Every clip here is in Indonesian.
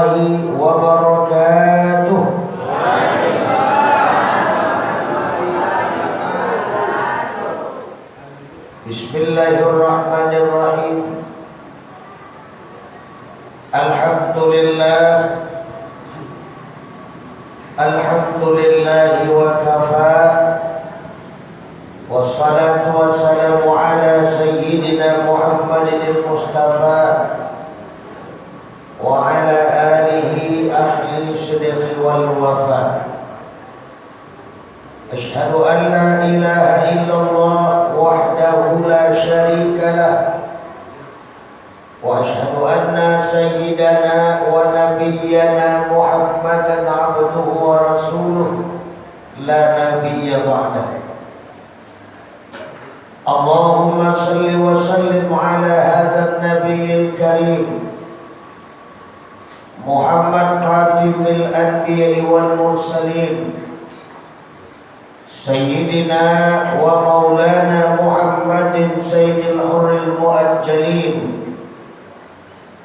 warahmatullahi wabarakatuh. Bismillahirrahmanirrahim. Alhamdulillahi wa kafa. Wassalatu wassalamu ala sayyidina Muhammadin al-Mustafa wa ala alihi ahli sidqi wal wafa. Ashhadu an la ilaha illallah wahdahu la syarika lah, wa ashhadu anna sayyidana wa nabiyyana Muhammadan abduhu wa rasuluh la nabiyya ba'dah. Allahumma salli wa sallim ala hadha an-nabiyil karim Muhammad khatimil anbiya'i wal mursalin Sayyidina wa maulana Muhammadin sayyidil hurril muajjalin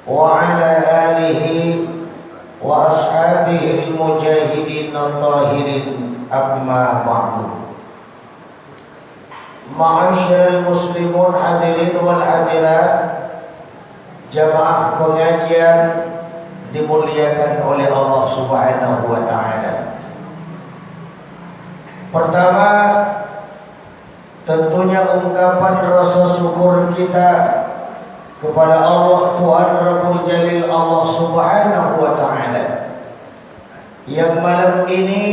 wa ala alihi wa ashabihi al-mujahidin al-tahirin, amma ba'du. Ma'asyiral muslimun hadirin wal hadirat, jamaah pengajian dimuliakan oleh Allah Subhanahu wa taala. Pertama, tentunya ungkapan rasa syukur kita kepada Allah Tuhan Rabbul Jalil, Allah Subhanahu wa taala, yang malam ini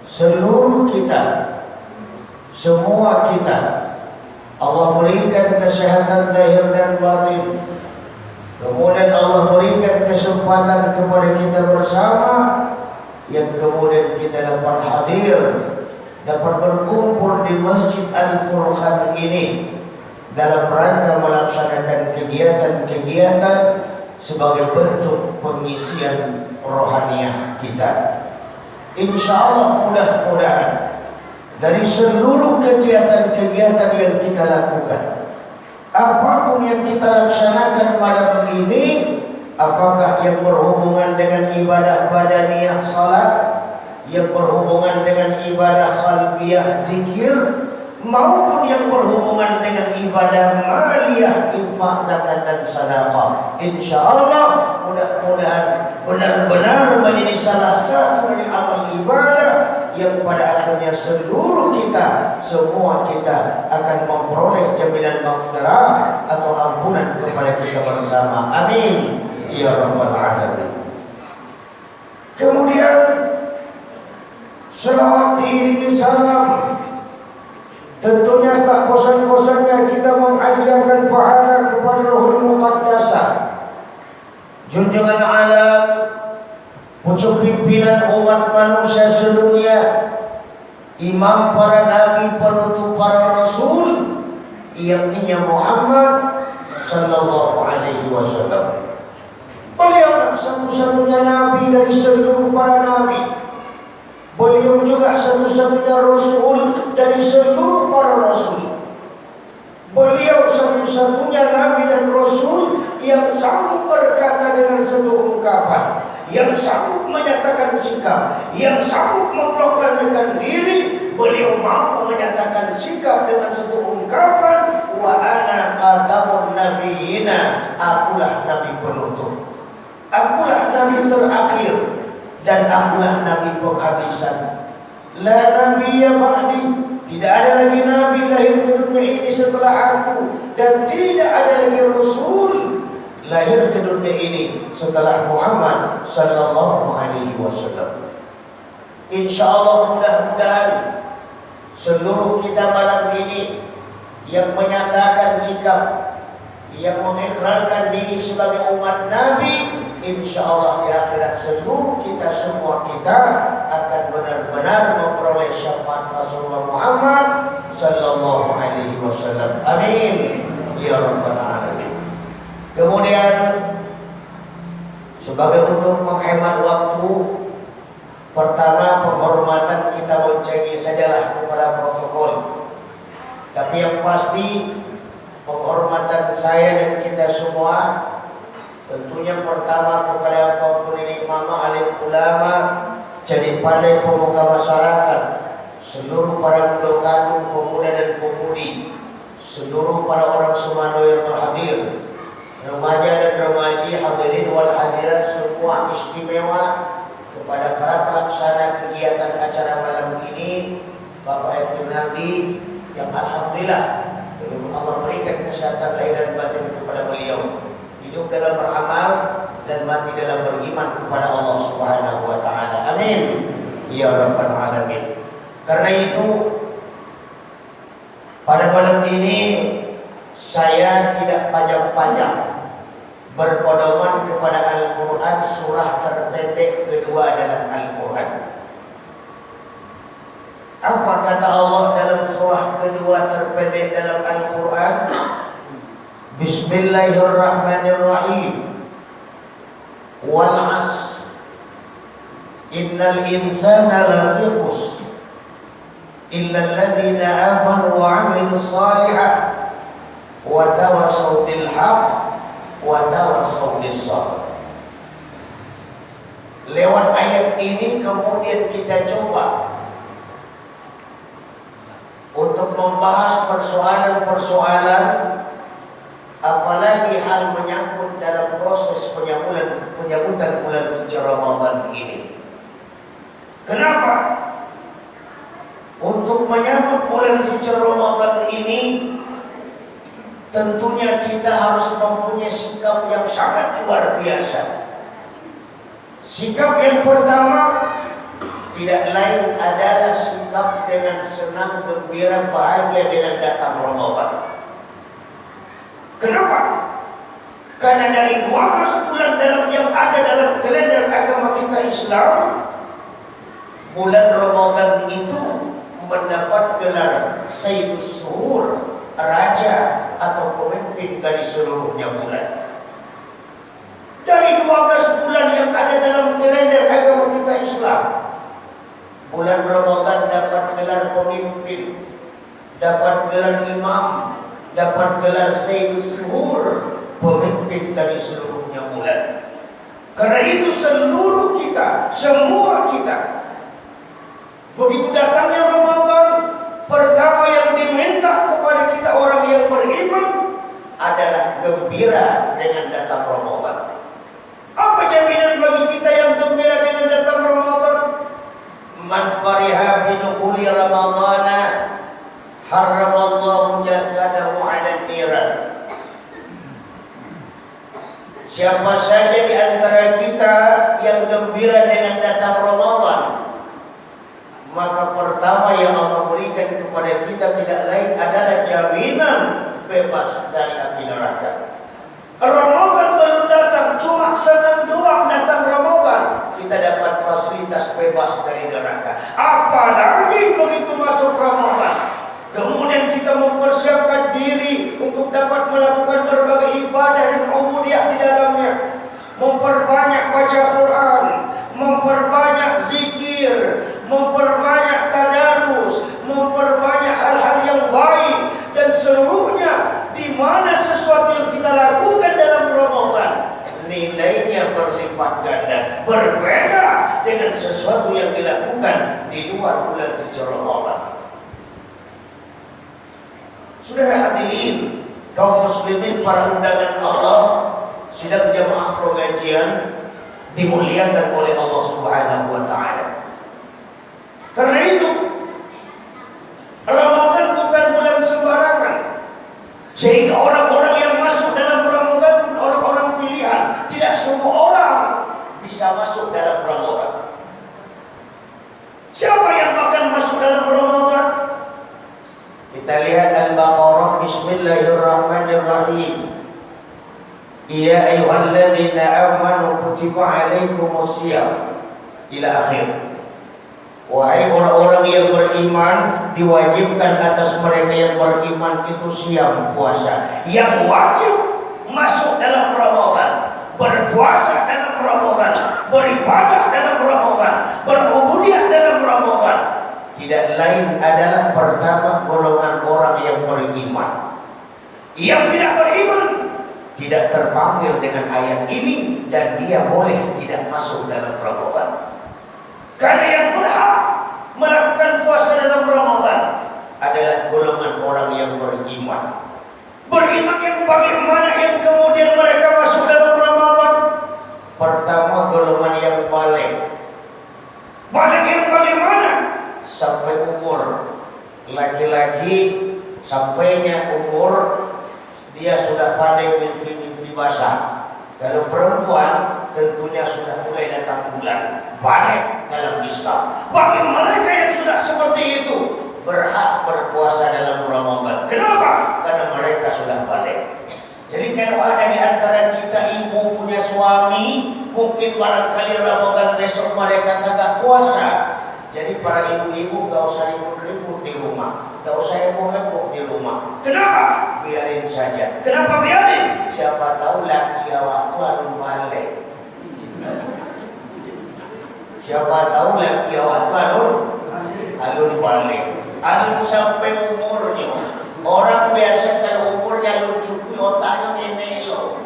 seluruh kita, semua kita, Allah berikan kesehatan zahir dan batin. Kemudian Allah berikan kesempatan kepada kita bersama, yang kemudian kita dapat hadir, dapat berkumpul di Masjid Al-Furqan ini dalam rangka melaksanakan kegiatan-kegiatan sebagai bentuk pengisian rohaniah kita. Insyaallah mudah-mudahan dari seluruh kegiatan-kegiatan yang kita lakukan, apapun yang kita laksanakan malam ini, apakah yang berhubungan dengan ibadah badaniyah salat, yang berhubungan dengan ibadah qalbiyah zikir, maupun yang berhubungan dengan ibadah maliyah infak, zakat dan sedekah, insyaallah mudah-mudahan benar-benar menjadi salah satu dari amal ibadah yang pada akhirnya seluruh kita, semua kita akan memperoleh jaminan maghfirah atau ampunan kepada kita bersama. Amin ya rabbal alamin. Kemudian selawat diiringi salam, tentunya tak bosan-bosannya kita menghadiahkan pahala kepada Ruhul Muqaddasah, junjungan alam, pucuk pimpinan umat manusia sedunia, imam para nabi, penutup para rasul, yakni Muhammad sallallahu alaihi wasallam. Beliau satu-satunya nabi dari seluruh para nabi. Beliau juga satu-satunya rasul dari seluruh para rasul. Beliau satu-satunya nabi dan rasul yang sanggup berkata dengan satu ungkapan, yang sanggup menyatakan sikap, yang sanggup memproklamirkan diri. Beliau mampu menyatakan sikap dengan satu ungkapan, wa ana khatamun nabiyina, akulah nabi penutup, akulah nabi terakhir, dan akulah nabi penghabisan. La nabiyya ba'di, tidak ada lagi nabi lahir ke dunia ini setelah aku, dan tidak ada lagi rasul lahir ke dunia ini setelah Muhammad sallallahu alaihi wasallam. Insyaallah mudah-mudahan seluruh kita malam ini yang menyatakan sikap, yang mengikrarkan diri sebagai umat Nabi, insyaallah di akhirat seluruh kita, semua kita akan benar-benar memperoleh syafaat Rasulullah Muhammad sallallahu alaihi wasallam. Amin ya rabbal alamin. Kemudian sebagai bentuk menghemat waktu, pertama penghormatan kita boncengin sajalah kepada protokol. Tapi yang pasti penghormatan saya dan kita semua tentunya pertama kepada daripada pemuka masyarakat, seluruh para kandung pemuda dan pemudi, seluruh para orang Semando yang terhadir, remaja dan remaji, hadirin wal hadirat semua istimewa, kepada para pelaksana kegiatan acara malam ini, Bapak Efrinaldi yang alhamdulillah Allah berikan kesehatan lahir dan batin kepada beliau, hidup dalam beramal dan mati dalam beriman kepada Allah Subhanahu wa taala. Amin ya rabbal alamin. Karena itu pada malam ini saya tidak panjang-panjang, berpedoman kepada Al-Quran, surah terpendek kedua dalam Al-Quran. Apa kata Allah dalam surah kedua terpendek dalam Al-Quran? Bismillahirrahmanirrahim. Wal 'asr innal insana lafi khusr illa alladhina amanu wa 'amilus shalihat wa tawassaw bil haqq wa tawassaw bis sabr. Lewat ayat ini kemudian kita coba untuk membahas persoalan-persoalan, apalagi hal menyangkut dalam proses penyambutan bulan suci Ramadan ini. Kenapa? Untuk menyambut bulan suci Ramadan ini, tentunya kita harus mempunyai sikap yang sangat luar biasa. Sikap yang pertama tidak lain adalah sikap dengan senang, gembira, bahagia dengan datang Ramadan. Kenapa? Karena dari 12 bulan dalam yang ada dalam kalender agama kita Islam, bulan Ramadan itu mendapat gelar Sayyidus Suhur, raja atau pemimpin dari seluruhnya bulan. Dari 12 bulan yang ada dalam kalender agama kita Islam, bulan Ramadan dapat gelar pemimpin, dapat gelar imam, dapat gelar Sayyidus Suhur, pemimpin dari seluruhnya bulan. Karena itu seluruh kita, semua kita, begitu datangnya Ramadan, pertama yang diminta kepada kita orang yang beriman adalah gembira dengan datang Ramadan. Apa jaminan bagi kita yang gembira dengan datang Ramadan? Man fariha bi dukhuli Ramadana harramallahu jasadahu 'ala niran. Siapa saja di antara kita yang gembira dengan datang Ramadan, maka pertama yang Allah berikan kepada kita tidak lain adalah jaminan bebas dari api neraka. Ramadan baru datang, cuma senang doang datang Ramadan, kita dapat fasilitas bebas dari neraka. Apalagi begitu masuk Ramadan, kemudian kita mempersiapkan diri untuk dapat melakukan berbagai ibadah dan ubudiyah di dalamnya, memperbanyak baca Quran, memperbanyak zikir, memperbanyak tadarus, memperbanyak hal-hal yang baik, dan seluruhnya di mana sesuatu yang kita lakukan dalam Ramadan nilainya berlipat ganda, berbeda dengan sesuatu yang dilakukan di luar bulan suci Ramadan. Saudara hadirin, kaum muslimin, para undangan Allah, sidang jamaah pengajian dimuliakan oleh Allah Subhanahu wa taala. Karena itu Ramadan bukan bulan sembarangan, sehingga orang-orang yang masuk dalam Ramadan pun orang-orang pilihan. Tidak semua orang bisa masuk dalam Ramadan. Siapa yang akan masuk dalam Ramadan? Kita lihat Al-Baqarah. Bismillahirrahmanirrahim. Ya ayyuhalladzina amanu kutiba alaikumusiyam, ila akhir. Wahai orang-orang yang beriman, diwajibkan atas mereka yang beriman itu siam, puasa. Yang wajib masuk dalam Ramadan, berpuasa dalam Ramadan, beribadah dalam Ramadan, berubudiyah dalam Ramadan, tidak lain adalah pertama golongan orang yang beriman. Yang tidak beriman tidak terpanggil dengan ayat ini, dan dia boleh tidak masuk dalam Ramadan. Karena yang dalam Ramadan adalah golongan orang yang beriman. Beriman yang bagaimana yang kemudian mereka masuk dalam Ramadan? Pertama, golongan yang balik. Balik yang bagaimana? Sampai umur. Laki-laki sampainya umur dia sudah pandai mimpi-mimpi basah. Kalau perempuan tentunya sudah mulai datang bulan. Balik dalam Islam. Bagi mereka yang sudah seperti itu berhak berpuasa dalam Ramadan. Kenapa? Karena mereka sudah balik. Jadi kalau ada di antara kita ibu punya suami, mungkin barangkali Ramadan besok mereka kagak puasa. Jadi para ibu-ibu gak usah ribut-ribut di rumah, gak usah heboh-heboh di rumah. Kenapa? Biarin saja. Kenapa biarin? Siapa tahu laki awak lalu balik. Siapa tahu laki awak lalu balik. Alun sampai umurnya. Orang biasa kalau umurnya alun cukup otaknya nenek lo.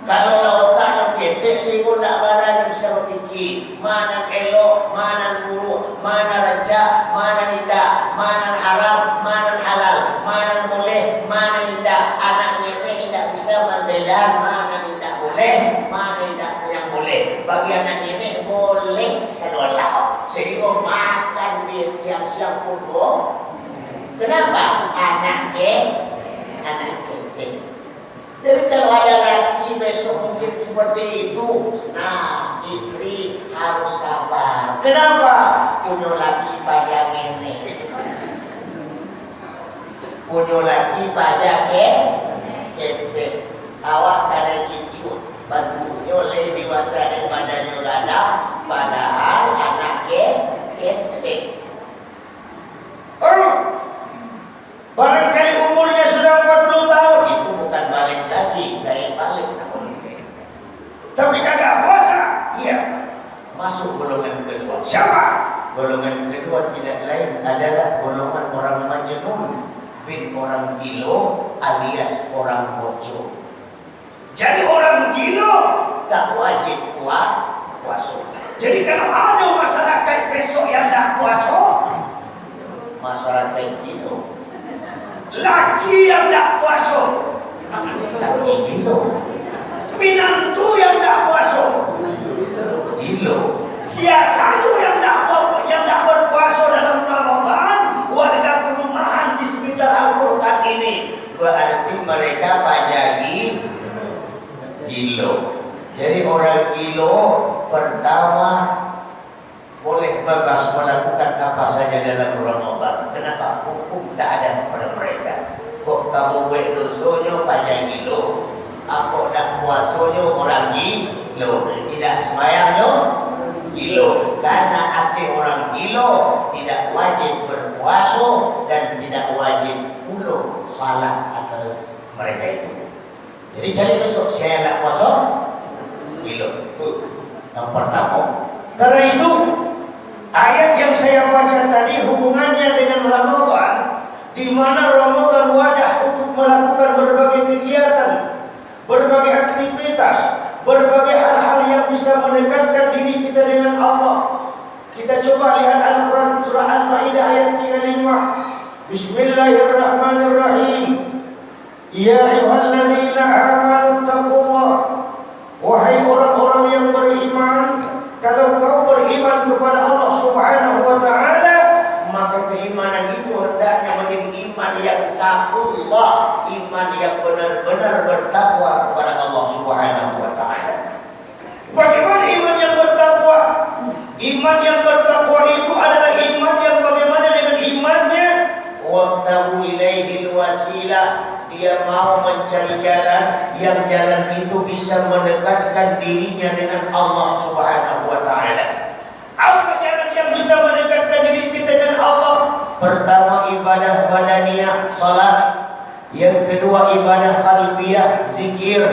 Kalau otaknya ketek sih pun tak barang bisa berfikir mana elok, mana buruk, mana raja, mana tidak, mana haram, mana halal, mana boleh, mana tidak. Anak nenek tidak bisa membedakan mana tidak boleh, mana tidak yang boleh. Bagi anak nenek boleh sedolah, sehingga makan dia siang-siang pun boleh. Kenapa? Anak ketek. Jadi kalau ada laki besok mungkin seperti itu, nah istri harus sabar. Kenapa? Punya laki pajak ini, punya laki pajak ketek. Awak kada kicut, bantunya lebih dewasa daripada nyolada, padahal anak ketek. Barangkali umurnya sudah 40 tahun, itu bukan balik lagi, gaya balik. Tapi kagak puasa, iya. Masuk golongan kedua. Siapa? Golongan kedua tidak lain adalah golongan orang majnun bin orang gilo alias orang bojo. Jadi orang gilo tak wajib puasa. Jadi kalau ada masyarakat besok yang tak puasa, masyarakat gilo. Laki yang tak puasa, laki gilo. Minantu yang tak puasa, gilo. Siasatu yang tak berpuasa dalam Ramadan, warga perumahan di sekitar Al-Quran ini, berarti mereka pajagi gilo. Jadi orang gilo pertama boleh bebas melakukan apa saja dalam Ramadan. Kenapa? Hukum tak ada kepada mereka. Kok kamu buat dosonya pajak gilo, aku dah puasonya orang gilo, tidak sembahyangnya gilo. Karena hati orang gilo tidak wajib berpuasa dan tidak wajib pula salat antara mereka itu. Jadi cari besok saya nak puasa gilo. Yang pertama. Karena itu ayat yang saya baca tadi hubungannya dengan Ramadan, di mana Ramadan wadah untuk melakukan berbagai kegiatan, berbagai aktivitas, berbagai hal-hal yang bisa mendekatkan diri kita dengan Allah. Kita coba lihat Al-Quran surah Al-Maidah ayat 35. Bismillahirrahmanirrahim. Ya ayyuhalladzina amanu taqullah. Wahai orang-orang yang beriman, kalau kau beriman kepada Allah Subhanahu wa ta'ala, maka keimanan itu hendaknya menjadi iman yang taqullah, iman yang benar-benar bertakwa kepada Allah Subhanahu wa ta'ala. Bagaimana iman yang bertakwa? Iman yang bertakwa itu adalah iman yang bagaimana dengan imannya? Wabtahu ilaihil wasilah. Dia mau mencari jalan yang jalan itu bisa mendekatkan dirinya dengan Allah Subhanahu wa ta'ala. Apa jalan yang bisa mendekatkan diri kita dengan Allah? Pertama, ibadah badaniyah, salat. Yang kedua, ibadah qalbiyah, zikir.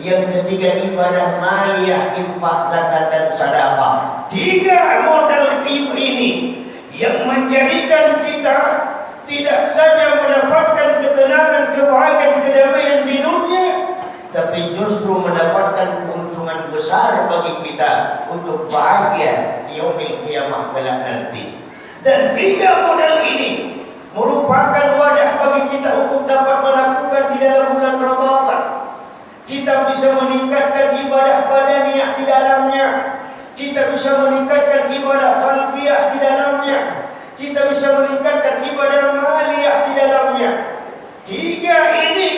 Yang ketiga, ibadah maliyah, infak, zakat dan sedekah. 3 modal ini yang menjadikan kita tidak saja mendapatkan ketenangan, kebahagiaan, kedamaian di dunia, tapi justru mendapatkan keuntungan besar bagi kita untuk bahagia di yaumil qiyamah kelak nanti. Dan 3 modal ini merupakan wadah bagi kita untuk dapat melakukan di dalam bulan Ramadan. Kita bisa meningkatkan ibadah badaniah di dalamnya. Kita bisa meningkatkan ibadah qalbiyah di dalamnya. Kita bisa meningkatkan ibadah maliyah di dalamnya. 3 ini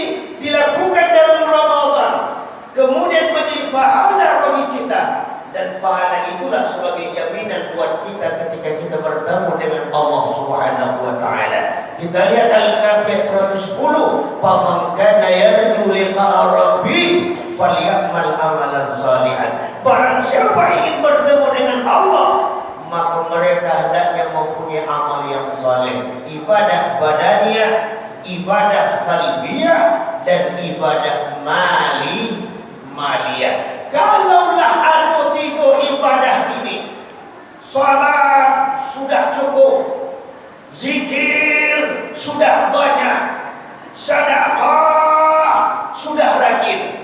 dilakukan dalam Ramadan, kemudian menjadi pahala bagi kita. Dan pahala itulah sebagai jaminan buat kita ketika kita bertemu dengan Allah Subhanahu wa taala. Kita lihat Al-Kahfi 110, "Faman kana yarju liqa'a rabbih falyamal amalan shalihan." Barang siapa ingin bertemu dengan Allah, maka mereka hendaknya mempunyai amal yang saleh, ibadah badaniah, ibadah qalbiyah, dan ibadah maliyah. Kalaulah anu 3 ibadah ini, salat sudah cukup, zikir sudah banyak, sedekah sudah rajin,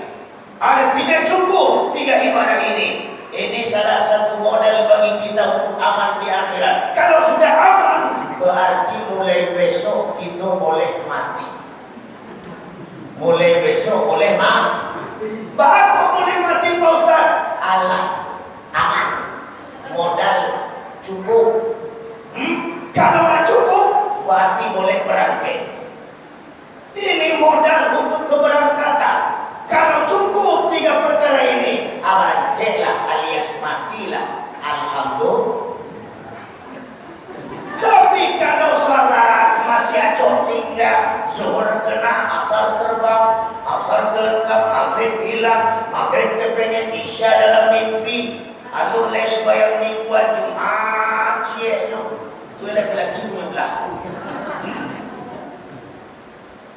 artinya cukup 3 ibadah ini. Ini salah satu modal bagi kita untuk aman di akhirat. Kalau sudah aman, berarti mulai besok kita boleh mati. Mulai besok boleh mati. Baru boleh mati Pak Ustaz. Allah, aman, modal cukup. Kalau tak cukup, berarti boleh berangkat. Ini modal untuk keberangkatan. Kalau cukup 3 perkara ini, abadlah alias matilah. Alhamdulillah. Tapi kalau salat masih acok tinggal, zuhur kena, asar terbang, asar kelengkap, maghrib hilang, maghrib kepengen, isya dalam mimpi, anu les bayang mingguan, Jumat cie no, tu laki-laki belah.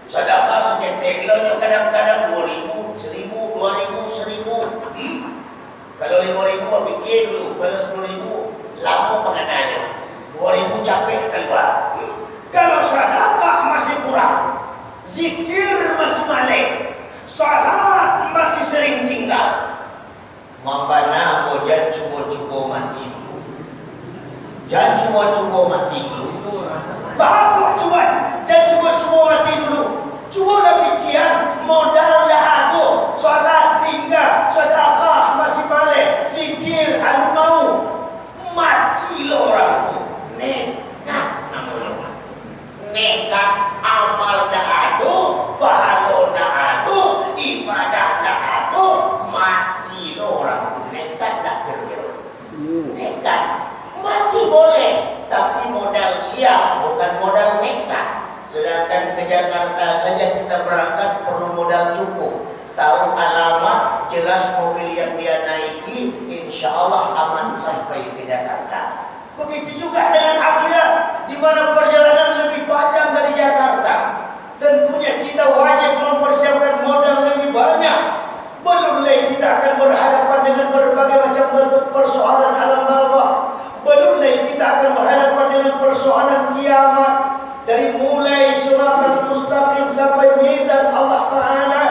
Sedekah seketek lo kadang-kadang 2.000, 1.000, 2.000, 1.000. Kalau 5.000 bikin dulu, kalau 10.000 lama pengenanya. 2.000 capek keluar. Kalau sedekah masih kurang, zikir masih malek, salat masih sering tinggal, mambana mo jangan cuba-cuba mati dulu. Jangan cuba-cuba mati dulu. Bagus cuba, jangan cuba-cuba mati dulu. Cuba demikian, modal dah ada, salat tinggal, sedekah masih malek, zikir anu mau, mati lo orang tu. Nekat namun nekat, amal dah ada, pahala dah ada, ibadah dah ada, mati lo orang tu. Nekat tak kira. Nekat mati boleh, tapi modal siap, bukan modal nekat. Sedangkan ke Jakarta saja kita berangkat perlu modal cukup. Tahu alamat, jelas mobil yang dia naiki, insya Allah aman sampai ke Jakarta. Begitu juga dengan akhirat, di mana perjalanan lebih panjang dari Jakarta. Tentunya kita wajib mempersiapkan modal lebih banyak. Belum lagi kita akan berhadapan dengan berbagai macam bentuk persoalan alam bawah. Belum lagi kita akan berhadapan dengan persoalan kiamat. Dari mulai siratal mustaqim sampai mizan Allah Ta'ala.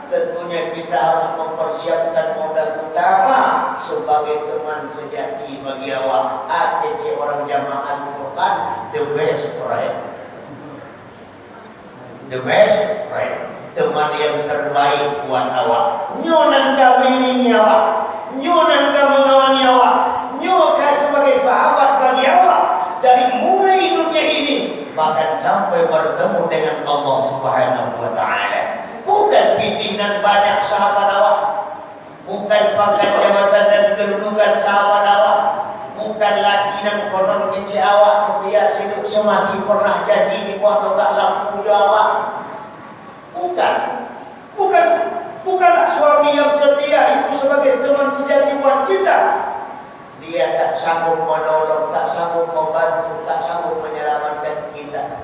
Tentunya kita harus mempersiapkan modal utama sebagai teman sejati bagi awak. ATC orang Jamaah Al-Furqan, the best friend. The best friend, teman yang terbaik buat awak. Nyonan kami ini awak, nyonan kami mengawani awak, nyonan sebagai sahabat bagi awak dari mulai dunia ini bahkan sampai bertemu dengan Allah Subhanahu wa taala. Bukan pimpinan banyak sahabat awak, bukan pangkat jabatan dan kedudukan sahabat awak, bukan lagi dan konon kecil awak setia hidup semati pernah jadi di waktu tak lampu awak. Bukanlah suami yang setia itu sebagai teman sejati buat kita. Dia tak sanggup menolong, tak sanggup membantu, tak sanggup menyelamatkan kita.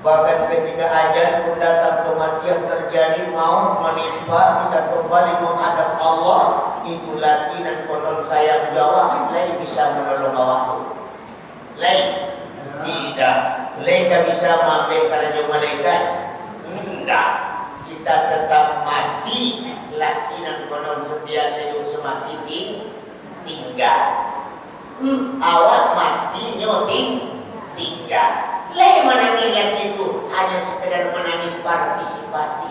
Bahkan ketika ajal pun datang kematian terjadi, mau menimpa kita kembali menghadap Allah, itu lagi dan konon sayang jawab, lain bisa menolong awak tu. Lain tidak, lain tak bisa mengambil kerja malaikat. Tidak, kita tetap mati, laki dan konon setia hidup semati tinggal. Awak mati nyoting Tidak. Lain menanginya itu hanya sekedar menangis partisipasi.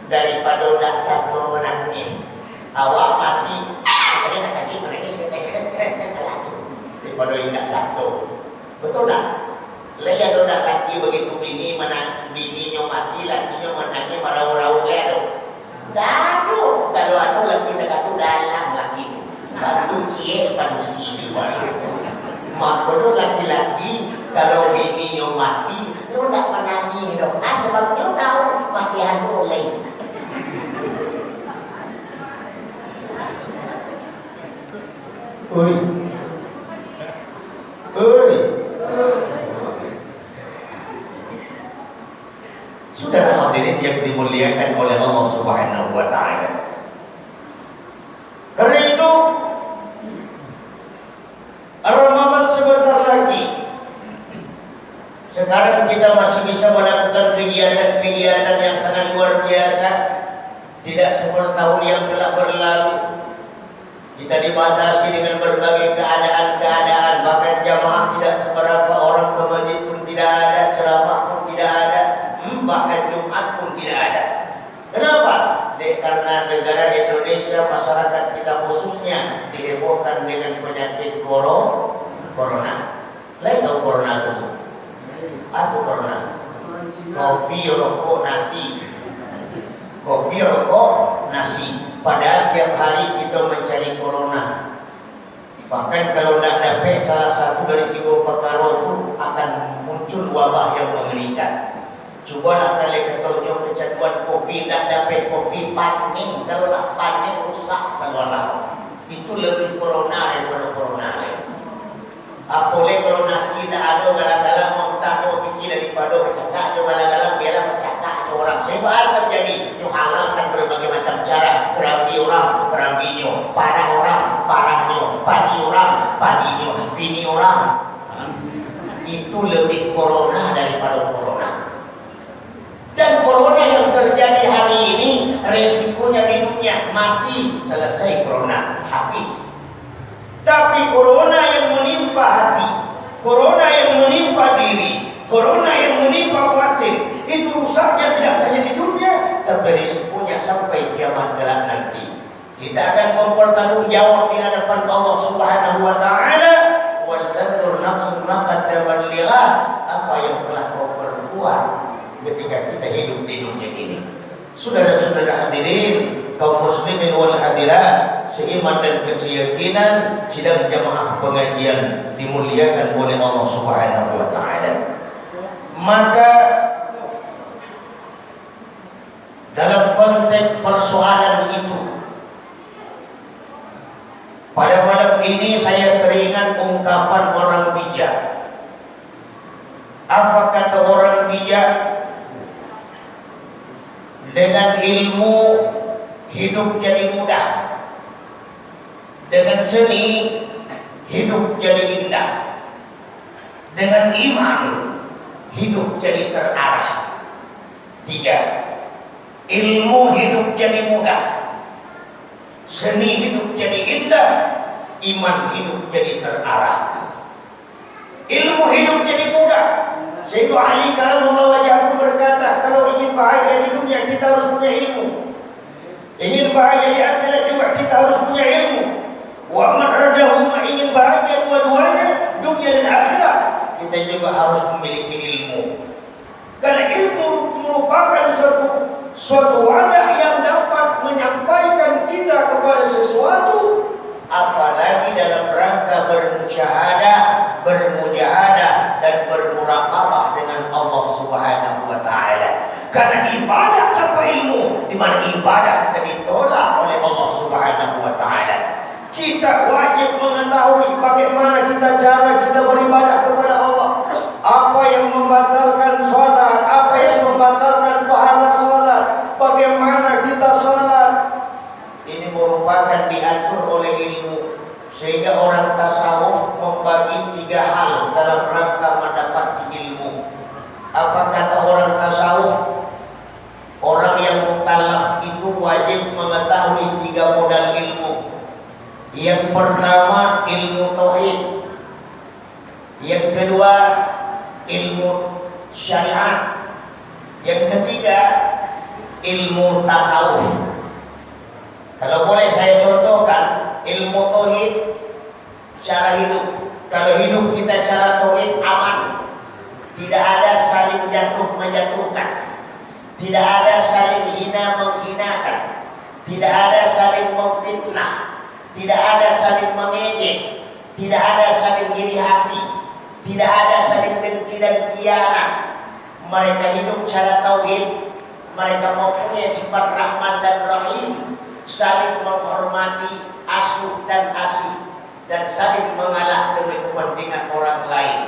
Daripada tak satu menangis. Awak mati, katanya tak lagi menangis daripada ingat satu. Betul tak? Lain ada laki begitu bininya mati, lakinya menangis marah-marah ledo. Dado, kalau ada laki tak dalam laki itu. Bantu cie manusia di luar. Maka laki-laki kalau bininya mati, lu tak menangis dong. Sebab lu tahu masih ada oleh. Oi. Oi. Saudara hadirin yang dimuliakan oleh Allah Subhanahu wa taala. Karena itu Ramadan sebentar lagi. Sekarang kita masih bisa melakukan kegiatan-kegiatan yang sangat luar biasa. Tidak seperti tahun yang telah berlalu. Kita dibatasi dengan berbagai keadaan-keadaan. Bahkan jamaah tidak seberapa, orang ke masjid pun tidak ada, ceramah pun tidak ada, bahkan Jumat pun tidak ada. Kenapa? Karena negara Indonesia, masyarakat kita khususnya dihebohkan dengan penyakit corona. Lain tahu corona itu? Apa corona? Kopi, rokok, nasi. Kopi, rokok, nasi. Padahal tiap hari kita mencari corona. Bahkan kalau tidak dapat salah satu dari 3 perkara itu akan muncul wabah yang mengerikan. Cubalah kalian ketonjok kecanduan kopi, tidak dapat kopi paning. Kalau lah paning rusak seolah. Itu lebih corona daripada corona lain. Apalagi kalau nasi tidak ada, galang-galang mau tahu pikir daripada bercakap, galang-galang biarlah bercakap orang. Sebab terjadi halalkan berbagai macam cara. Kerambi orang, kerambinya, parang orang, parangnya, padi orang, padinya, bini orang. Itu lebih corona daripada corona. Dan corona yang terjadi hari ini resikonya di dunia mati, selesai corona, habis. Tapi corona yang menimpa hati, corona yang menimpa diri, corona yang menimpa batin, itu rusaknya tidak saja di dunia, tapi risikonya sampai kiamat kelak nanti. Kita akan mempertanggungjawab di hadapan Allah Subhanahu wa taala. Wal tanzur nafsun ma qaddamat lighad, apa yang telah kau perbuat ketika kita hidup di dunia ini. Saudara-saudara hadirin, kaum muslimin wal hadirat, seiman dan keyakinan, sidang jamaah pengajian dimuliakan oleh Allah Subhanahu wa taala. Maka dalam konteks persoalan itu, pada malam ini saya teringat ungkapan orang bijak. Apa kata orang bijak? Dengan ilmu hidup jadi mudah, dengan seni hidup jadi indah, dengan iman hidup jadi terarah. 3. Ilmu hidup jadi mudah, seni hidup jadi indah, iman hidup jadi terarah. Ilmu hidup jadi mudah. Sayyidina Ali kalamullah wajhahu berkata, kalau ingin bahagia di dunia kita harus punya ilmu. Ingin bahagia di akhirat juga kita harus punya ilmu. Wa man radahuma, ingin bahagia dua-duanya, dunia dan akhirat, kita juga harus memiliki ilmu. Karena ilmu merupakan suatu wadah yang dapat menyampaikan kita kepada sesuatu, apalagi dalam rangka bermusyahadah, bermujahadah dan bermuraqabah dengan Allah Subhanahu wa taala. Karena ibadah tanpa ilmu, di mana ibadah kita ditolak oleh Allah Subhanahu wa taala. Kita wajib mengetahui bagaimana cara kita beribadah kepada Allah. Apa yang membatalkan salat, apa yang membatalkan pahala salat, bagaimana kita salat. Ini merupakan diatur oleh ilmu. Sehingga orang tasawuf membagi 3 hal dalam rangka mendapati ilmu. Apa kata orang tasawuf? Orang yang mukallaf itu wajib mengetahui 3 modal ilmu. Yang pertama ilmu tauhid. Yang kedua, ilmu syariat. Yang ketiga, ilmu tasawuf. Kalau boleh saya contohkan, ilmu tauhid, cara hidup. Kalau hidup kita cara tauhid aman, tidak ada saling jatuh menjatuhkan, tidak ada saling hina menghinakan, tidak ada saling memfitnah, tidak ada saling mengejek, tidak ada saling iri hati, tidak ada saling dengki dan khianat. Mereka hidup cara tauhid, mereka mempunyai sifat rahman dan rahim, saling menghormati, asuh dan asih, dan saling mengalah demi kepentingan orang lain.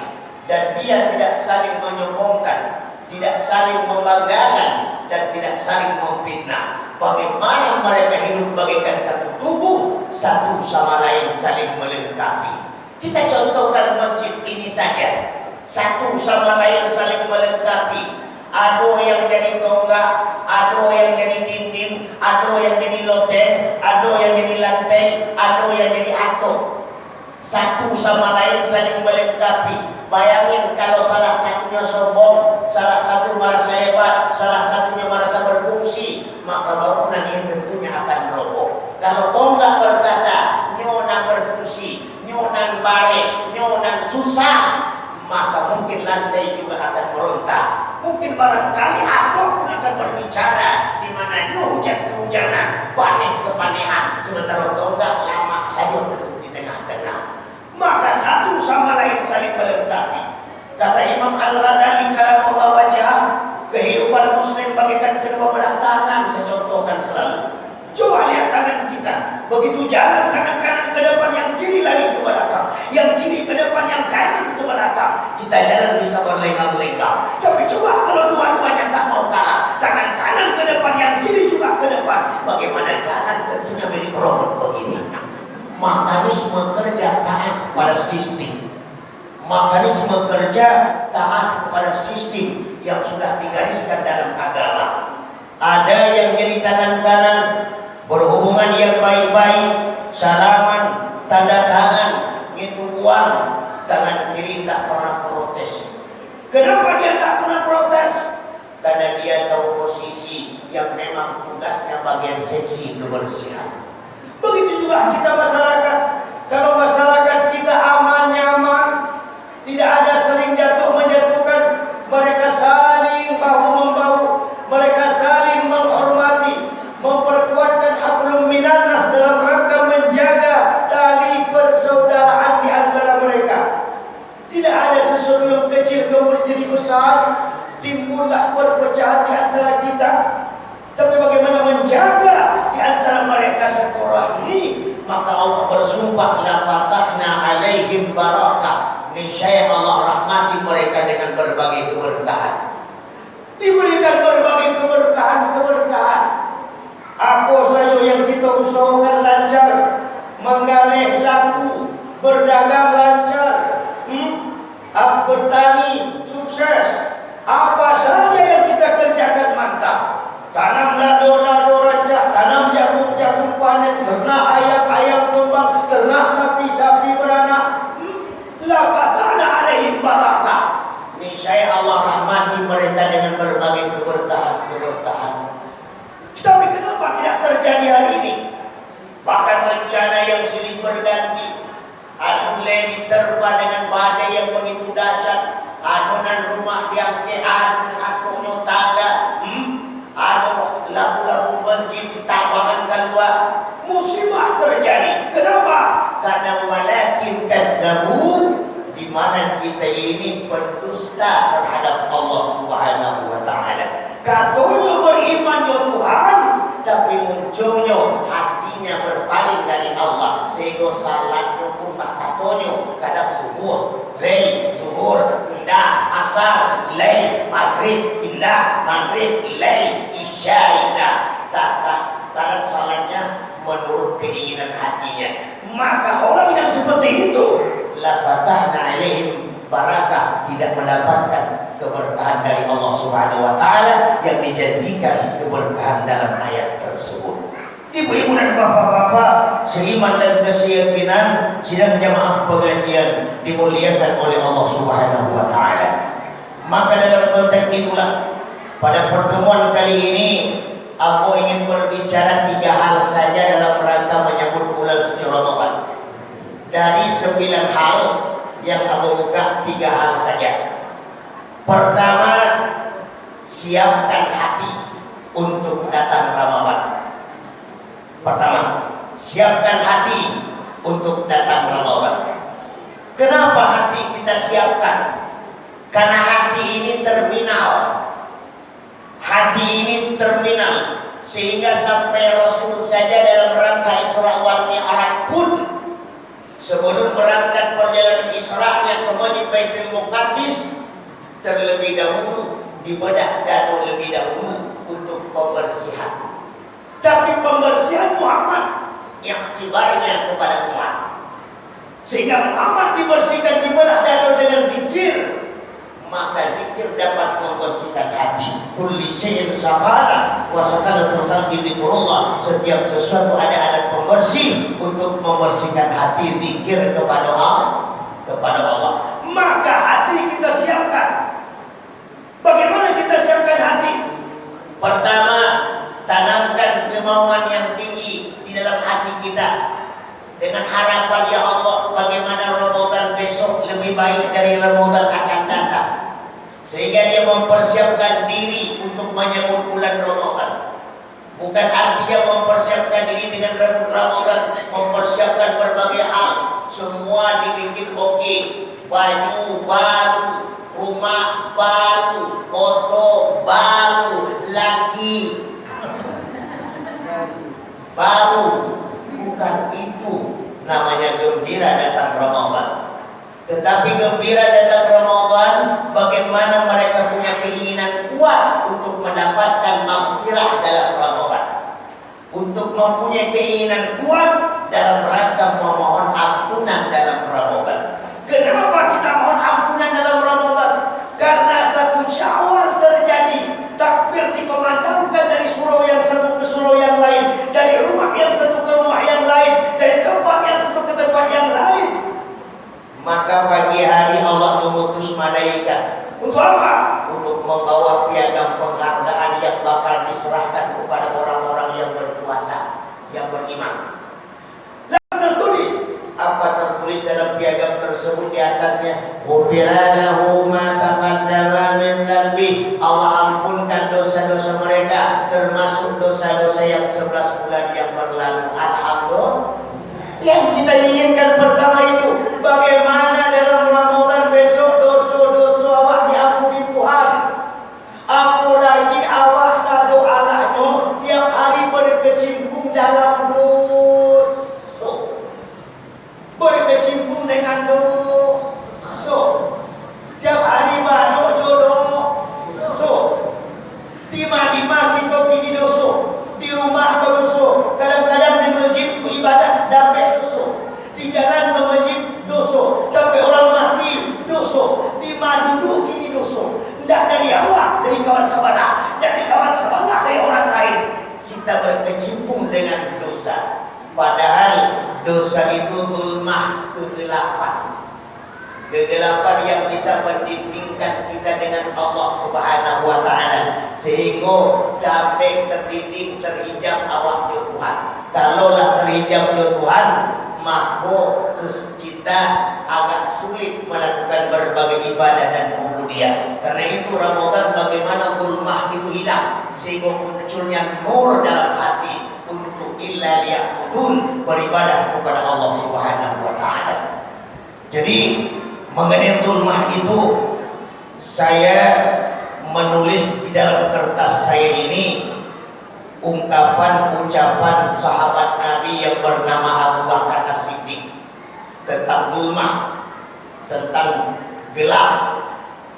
Dan dia tidak saling menyombongkan, tidak saling membanggakan, dan tidak saling memfitnah. Bagaimana mereka hidup bagaikan satu tubuh, satu sama lain saling melengkapi. Kita contohkan masjid ini saja, satu sama lain saling melengkapi. Ada yang jadi tonggak, ada yang jadi dinding, ada yang jadi loteng, ada yang jadi lantai, ada yang jadi atap. Satu sama lain saling melengkapi. Bayangin kalau salah satunya sombong, salah satu merasa hebat, salah satunya merasa berfungsi, maka bangunan ini tentunya akan roboh. Kalau tonggak berkata, nyonan berfungsi, nyonan balik, nyonan susah, maka mungkin lantai juga akan meronta. Mungkin barangkali atap pun akan berbicara, di mana hujan kehujanan, paneh kepanehan, sementara tonggak lama saja duduk di tengah-tengah. Maka satu sama lain saling melengkapi. Kata Imam Al-Ghazali kalamullah wajah, kehidupan muslim bagaikan kedua belah tangan. Saya contohkan selalu. Coba lihat tangan kita, begitu jalan tangan kanan ke depan, yang kiri lari ke belakang, yang kiri ke depan, yang kanan ke belakang. Kita jalan bisa berlenggang-lenggang. Tapi coba kalau dua-duanya tak mau kalah, tangan kanan ke depan, yang kiri juga ke depan, bagaimana jalan? Tentunya milik robot begini. Mekanisme kerja taat kepada sistem, mekanisme kerja taat kepada sistem yang sudah digariskan dalam agama. Ada yang jadi tangan kanan, berhubungan yang baik-baik, salaman, tanda tangan, ngitung uang. Tangan kiri tak pernah protes. Kenapa dia tak pernah protes? Karena dia tahu posisi yang memang tugasnya bagian seksi kebersihan. Begitu juga kita masyarakat. Kalau masyarakat kita aman, nyaman, tidak ada saling jatuh menjatuhkan, mereka saling bahu-membahu, mereka saling menghormati, memperkuatkan hablum minannas dalam rangka menjaga tali persaudaraan di antara mereka. Tidak ada sesuatu yang kecil kemudian jadi besar, timbullah perpecahan di antara kita. Tapi bagaimana menjaga di antara mereka silaturahmi? Maka Allah bersumpah, la fatahna alaihim barakah. Niscaya Allah rahmati mereka dengan berbagai keberkahan. Diberikan berbagai keberkahan. Apa saja yang kita usahakan lancar, menggalih laku, berdagang lancar, bertani sukses. Apa saja yang kita kerjakan mantap. Tanam lado-lado rancah, tanam jagung-jagung panen, ternak ayam-ayam kembang, ternak sapi-sapi beranak. La fatahna alaihim barakah. Niscaya Allah rahmati mereka dengan berbagai keberkahan. Tapi kenapa tidak terjadi hari ini? Bahkan bencana yang silih berganti. Adulai diterpa dengan badai yang begitu dahsyat. Adonan rumah yang keadun akunyo taga. Ada labu-labu masjid ditabangan keluar. Musibah terjadi. Kenapa? Karena walakin kadzabu, di mana kita ini pendusta terhadap Allah Subhanahu wa taala. Katanya beriman ya Tuhan, tapi munculnya hatinya berpaling dari Allah, sehingga salatnya pun katanya kadang subuh, lain, zuhur, indah, asar, lain, maghrib, indah, maghrib, lain, isya, indah. Kadang salatnya menurut keinginan hatinya. Maka orang yang seperti itu, la fatahna alaihim barakah, tidak mendapatkan keberkahan dari Allah Subhanahu wa taala yang dijanjikan keberkahan dalam ayat tersebut. Ibu-ibu dan bapak-bapak, seiman dan keyakinan sidang jamaah pengajian dimuliakan oleh Allah Subhanahu wa taala. Maka dalam konteks itulah pada pertemuan kali ini aku ingin berbicara 3 hal saja dalam rangka menyambut bulan suci Ramadan. Dari 9 hal yang aku buka 3 hal saja. Pertama, siapkan hati untuk datang Ramadan. Pertama, siapkan hati untuk datang Ramadan. Kenapa hati kita siapkan? Karena hati ini terminal. Hati ini terminal sehingga sampai Rasul saja dalam rangka Isra wal Mi'raj pun sebelum berangkat perjalanan Isra'nya ke Masjid Baitul Muqaddis terlebih dahulu dibedah dadu lebih dahulu untuk pembersihan. Tapi pembersihan Muhammad yang tibarnya kepada umat, sehingga Muhammad dibersihkan dibelah dadu dengan zikir. Maka zikir dapat membersihkan hati. Kulli syai'in sakala wa sakala total bidzikrullah. Setiap sesuatu ada alat pembersih untuk membersihkan hati, zikir kepada Allah. Maka hati kita siapkan. Bagaimana kita siapkan hati? Pertama, tanamkan kemauan yang tinggi di dalam hati kita dengan harapan, ya Allah, bagaimana Ramadan besok lebih baik dari Ramadan akan datang, sehingga dia mempersiapkan diri untuk menyambut bulan Ramadan. Bukan artinya mempersiapkan diri dengan Ramadan, mempersiapkan berbagai hal, semua dibikin oke, baju baru, rumah baru, foto baru, lagi baru. Bukan itu namanya gembira datang Ramadan. Tetapi gembira datang Ramadan, bagaimana mereka punya keinginan kuat untuk mendapatkan maghfirah dalam Ramadan, untuk mempunyai keinginan kuat dalam rangka memohon ampunan dalam Ramadan. Kenapa kita mohon ampunan dalam Ramadan? Karena 1 Syawal terjadi, takbir dikumandangkan dari surau yang satu ke surau yang lain, dari rumah yang satu ke rumah yang lain, dari tempat yang satu ke tempat yang lain. Maka pagi hari Allah mengutus malaikat. Untuk apa? Untuk membawa piagam penghargaan yang bakal diserahkan kepada orang-orang yang berpuasa, yang beriman. Lalu tertulis, apa tertulis dalam piagam tersebut di atasnya? Ghufira lahu ma taqaddama min dzanbi. Allah ampunkan dosa-dosa mereka, termasuk dosa-dosa yang 11 bulan yang berlalu. Alhamdulillah. Yang kita inginkan pertama itu, bagaimana dalam Ramadan besok dosa-dosa awak diampuni Tuhan. Apalagi awak sadoalahnya tiap hari berkecimpung dalam dosa, berkecimpung dengan dosa, tiap hari bano dosa, lima kita pergi dosa, di rumah berdosa, kadang-kadang di masjid ku ibadah dapat dosa, di jalan ke masjid dosa, tapi orang mati dosa, di mana duduk ini dosa. Tidak dari awak, dari kawan sebelah, dari kawan sebelah, dari orang lain. Kita berkecimpung dengan dosa. Padahal dosa itu zulmah, kegelapan yang bisa mendindingkan kita dengan Allah Subhanahu wa taala, sehingga dapat terdinding, terhijab awak ke Tuhan. Kalaulah terhijab ke Tuhan, maka kita agak sulit melakukan berbagai ibadah dan ubudiyah. Karena itu Ramadan bagaimana zulmah itu hilang, sehingga munculnya nur dalam hati untuk illa liya'budun, beribadah kepada Allah Subhanahu wa taala. Jadi mengenai zulmah itu, saya menulis di dalam kertas saya ini ucapan sahabat Nabi yang bernama Abu Bakar As-Siddiq tentang zulmah, tentang gelap,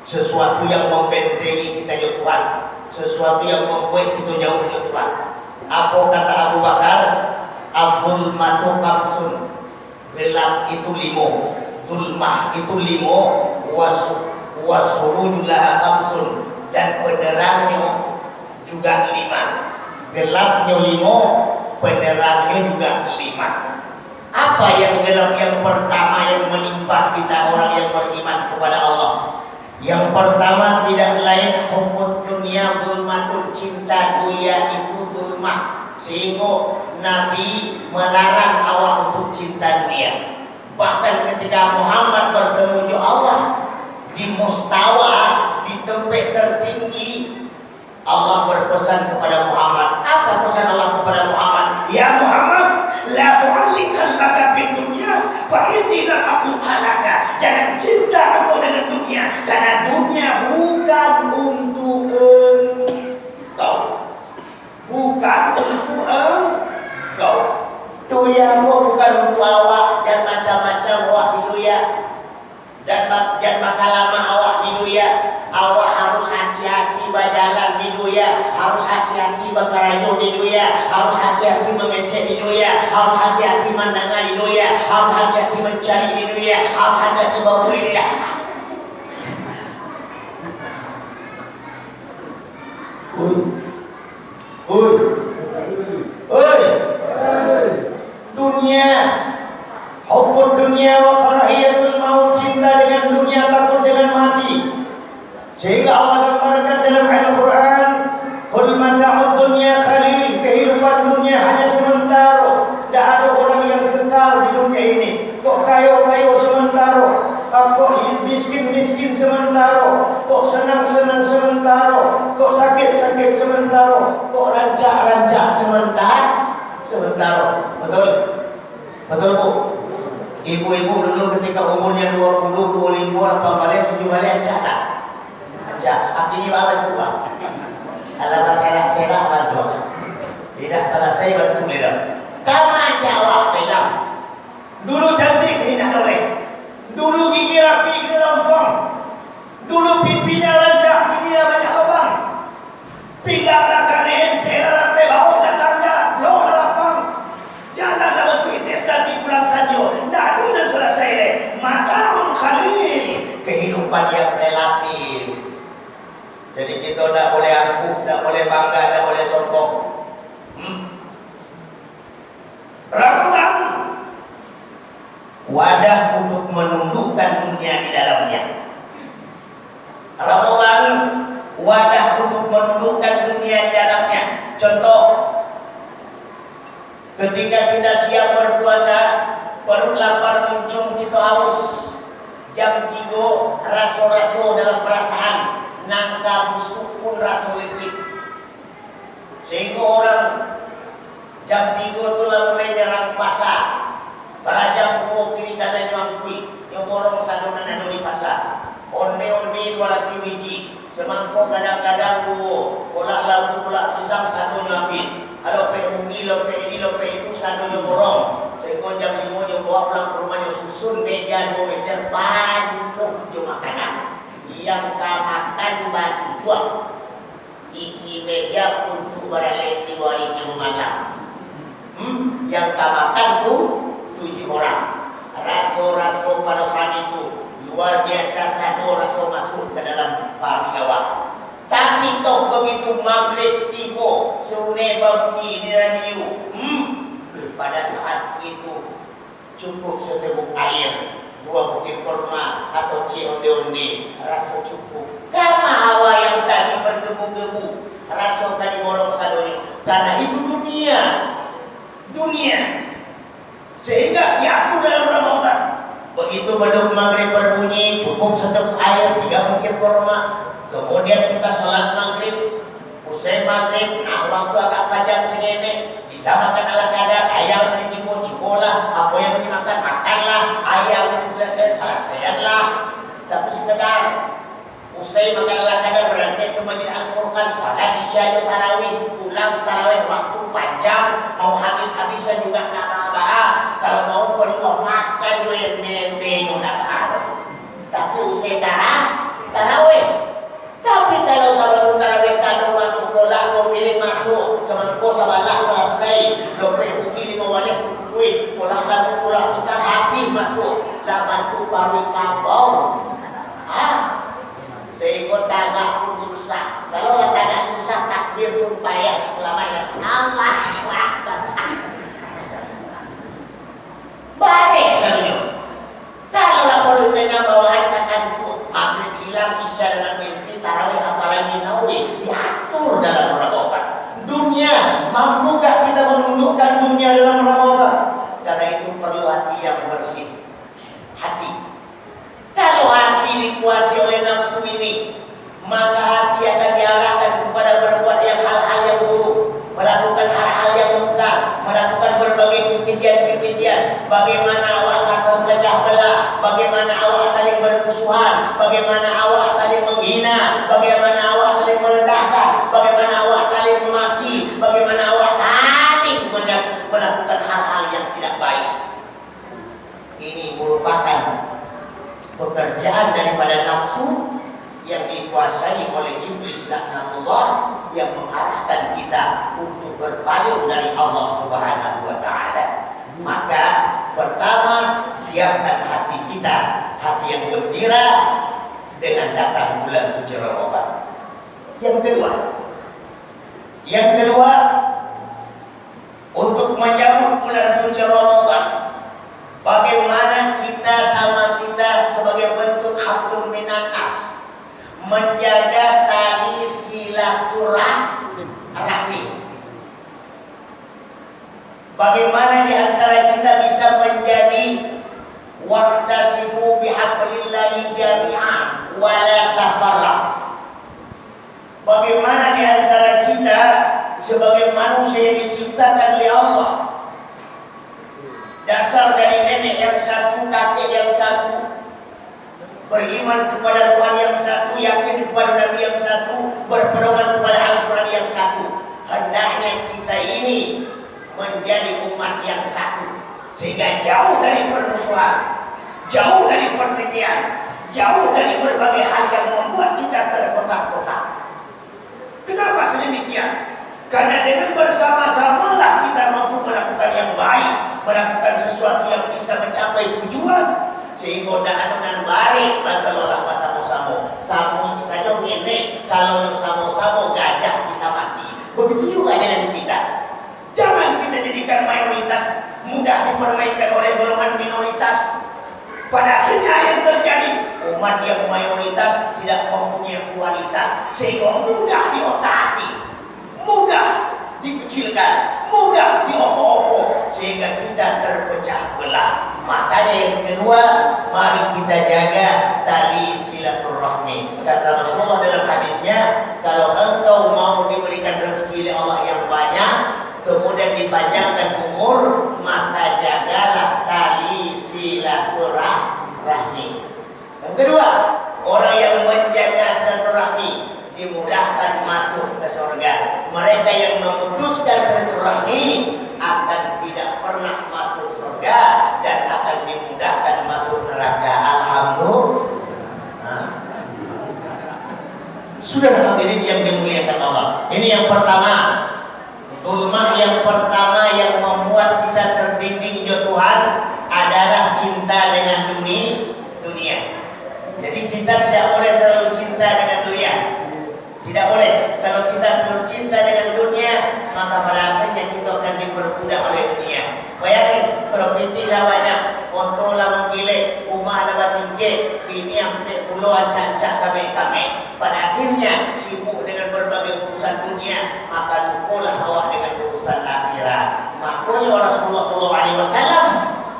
sesuatu yang membentengi kita jauh Tuhan, sesuatu yang membuat kita jauh dari Tuhan. Apa kata Abu Bakar? Abdul matu kamsun, gelap itu 5, zulmah itu 5, wasurujulaha kamsun, dan penerangnya juga 5. Gelapnya 5, penerangnya juga 5. Apa yang gelap yang pertama yang menimpa kita orang yang beriman kepada Allah? Yang pertama tidak lain hubbud dunia zulmatun, cinta dunia itu zulmah. Sehingga Nabi melarang awak untuk cinta dunia. Bahkan ketika Muhammad bertemu Allah di mustawa, di tempat tertinggi, Allah berpesan kepada Muhammad. Apa pesan Allah kepada Muhammad? Ya Muhammad, la tu'alliqan laka bid dunya fa inni la aqulaka. Jangan cinta engkau dengan dunia, karena dunia bukan untuk engkau. Bukan untuk engkau. Dunia bukan untuk awak. Jangan macam-macam awak di dunia. Dan jangan bakal lama awak di dunia. Awak harus hati-hati berjalan di dunia, harus hati-hati berkarajo di dunia, harus hati-hati mengecek di dunia, harus hati-hati mendengar di dunia, harus hati-hati mencari di dunia, harus hati-hati berburu di dunia. Dunia, hubbud dunia wa karahiyatul maut, cinta dengan dunia, takut dengan mati. Sehingga Allah gambarkan dalam Al-Quran, qul mata'ud dunya qalil, kehidupan dunia hanya sementara. Tidak ada orang yang kekal di dunia ini. Kok kaya-kaya sementara, kok miskin-miskin sementara, kok senang-senang sementara, kok sakit-sakit sementara, kok rancak-rancak sementara. Betul? Betul Bu? Ibu-ibu dulu ketika umurnya 20, 25, 8 balik ada. Akhirnya bantu Pak. Kalau serak-serak bantu. Tidak selesai bantu merah. Kama jawab bilang. Dulu cantik ini tak boleh. Dulu gigi rapi ini lompong. Dulu pipinya lancak ini banyak lubang. Pinggang kanan sela sampai bau dan tangga loh lapang. Jangan nak betul tes nanti pulang saja. Dah dan selesai deh. Mata'un qalil, kehidupan yang relatif. Jadi kita tak boleh angkuh, tak boleh bangga, tak boleh sombong. Ramadan, wadah untuk menundukkan dunia di dalamnya. Ramadan, wadah untuk menundukkan dunia di dalamnya. Contoh, ketika kita siap berpuasa, perut lapar muncul, kita haus. Jam 3, raso-raso dalam perasaan. Nangka busuk pun rasa letih. Sehingga orang jam 3 tu lah mulai nyerang pasar. Barajam buah kiri kanan nyangkui, yang borong sadonan ada di pasar. Onde-onde 200 biji. Semangkuk kadang-kadang buah. Kolak labu, kolak pisang sado nyambil. Kalau pe bungi, lope ini, lope itu sado borong. Sehingga jam 5 yang bawa pulang ke rumahnya susun meja 2 meter penuh je makanan. Yang makan batu buah, isi meja untuk berleti hari malam. Yang makan tu 7 orang. Raso-raso pada saat itu luar biasa, satu raso masuk ke dalam parilawan. Tapi toh begitu maghrib tiba, sungai berbunyi di radio. Pada saat itu cukup seteguk air, 2 butir kurma atau onde-onde, rasa cukup. Kama hawa yang tadi bergebu-gebu, rasa tadi borong sadoni. Karena itu dunia. Sehingga jatuh dalam Ramadan. Begitu beduk maghrib berbunyi, cukup seteguk air, 3 butir kurma. Kemudian kita sholat maghrib. Usai maghrib, nah waktu agak panjang segini, bisa makan ala kadar, ayam dicukup-cukulah, apa yang dimakan makanlah, ayam selesailah. Tapi sekedar usai makan ala kadar berarti ke masjid Al-Quran, salat isya tarawih, pulang tarawih waktu panjang, mau habis-habisan juga nak apa. Kalau mau perlu makan duit bebe juga ada. Tapi usai tarawih. Tapi kalau salat tarawih satu masuk bola, mau pilih masuk, semangko sabalah selesai, lope uki 5 balik kuih, pulang lagu pulang besar habis masuk, lah bantu baru kabau. Sehingga tagak pun susah. Kalau tagak susah, takbir pun payah selamanya. Allah Akbar. Balik selalunya. Kalau laporannya bawaan akan itu maghrib hilang, isya dalam mimpi, tarawih apalagi nawi diatur dalam Ramadan. Dunia, mampukah kita menundukkan dunia dalam Ramadan? Karena itu perlu hati yang bersih. Hati. Kalau hati dikuasai oleh nafsu ini, maka hati akan diarahkan kepada berbuat hal-hal yang buruk, melakukan hal-hal yang mungkar, melakukan berbagai kekejian-kekejian. Bagaimana awak akan pecah belah, bagaimana awak saling bermusuhan, bagaimana awak saling menghina, bagaimana awak saling merendahkan, bagaimana awak saling memaki, bagaimana awak saling melakukan hal-hal yang tidak baik. Ini merupakan pekerjaan daripada nafsu yang dikuasai oleh iblis laknatullah yang mengarahkan kita untuk berpaling dari Allah Subhanahu wa taala. Maka pertama, siapkan hati kita, hati yang gembira dengan datang bulan suci Ramadan. Yang kedua, untuk menyambut bulan suci Ramadan, bagaimana kita sama kita sebagai bentuk hablum minan nas menjaga tali silaturahmi. Bagaimana di antara kita bisa menjadi waqtasimu bihablillahi jami'an wa la tafarraq. Bagaimana di antara kita sebagai manusia yang diciptakan oleh Allah, dasar dari nenek yang satu, kakek yang satu, beriman kepada Tuhan yang satu, yakin kepada Nabi yang satu, berpedoman kepada Al-Quran yang satu. Hendaknya kita ini menjadi umat yang satu, sehingga jauh dari permusuhan, jauh dari pertikaian, jauh dari berbagai hal yang membuat kita terkotak-kotak. Kenapa sedemikian? Karena dengan bersama-samalah kita mampu melakukan yang baik, melakukan sesuatu yang bisa mencapai tujuan. Sehingga adonan balik bantalolah sama-sama. Sama saja ini, kalau sama-sama gajah bisa mati. Begitu juga dengan kita. Jangan kita jadikan mayoritas mudah dipermainkan oleh golongan minoritas. Pada akhirnya yang terjadi, umat yang mayoritas tidak mempunyai kualitas, sehingga mudah diotaki, mudah dikecilkan, mudah diopo-opo, sehingga kita terpecah belah. Makanya yang kedua, mari kita jaga tali silaturahmi. Kata Rasulullah dalam hadisnya, kalau engkau mau diberikan rezeki oleh Allah yang banyak, kemudian dipanjangkan umur, maka jagalah tali silaturahmi. Yang kedua, orang yang menjaga silaturahmi dimudahkan masuk ke surga. Mereka yang memutuskan silaturahmi akan tidak pernah masuk surga dan akan dimudahkan masuk neraka. Alhamdulillah. Sudah hadirin yang dimuliakan Allah. Ini yang pertama. Zulmah yang pertama yang membuat kita terbimbing ke Tuhan adalah cinta dengan dunia. Jadi kita tidak boleh terlalu cinta dengan dunia. Tidak boleh. Kalau kita terlalu cinta dengan dunia, maka pada akhirnya kita akan diperbudak oleh dunia. Bayangin, properti dah banyak, motor lah menggilek, rumah dah bertinggi, bini sampai puluhan cacat kami. Pada akhirnya sibuk dengan berbagai urusan dunia, maka lupalah awak dengan urusan akhirat. Makanya Rasulullah SAW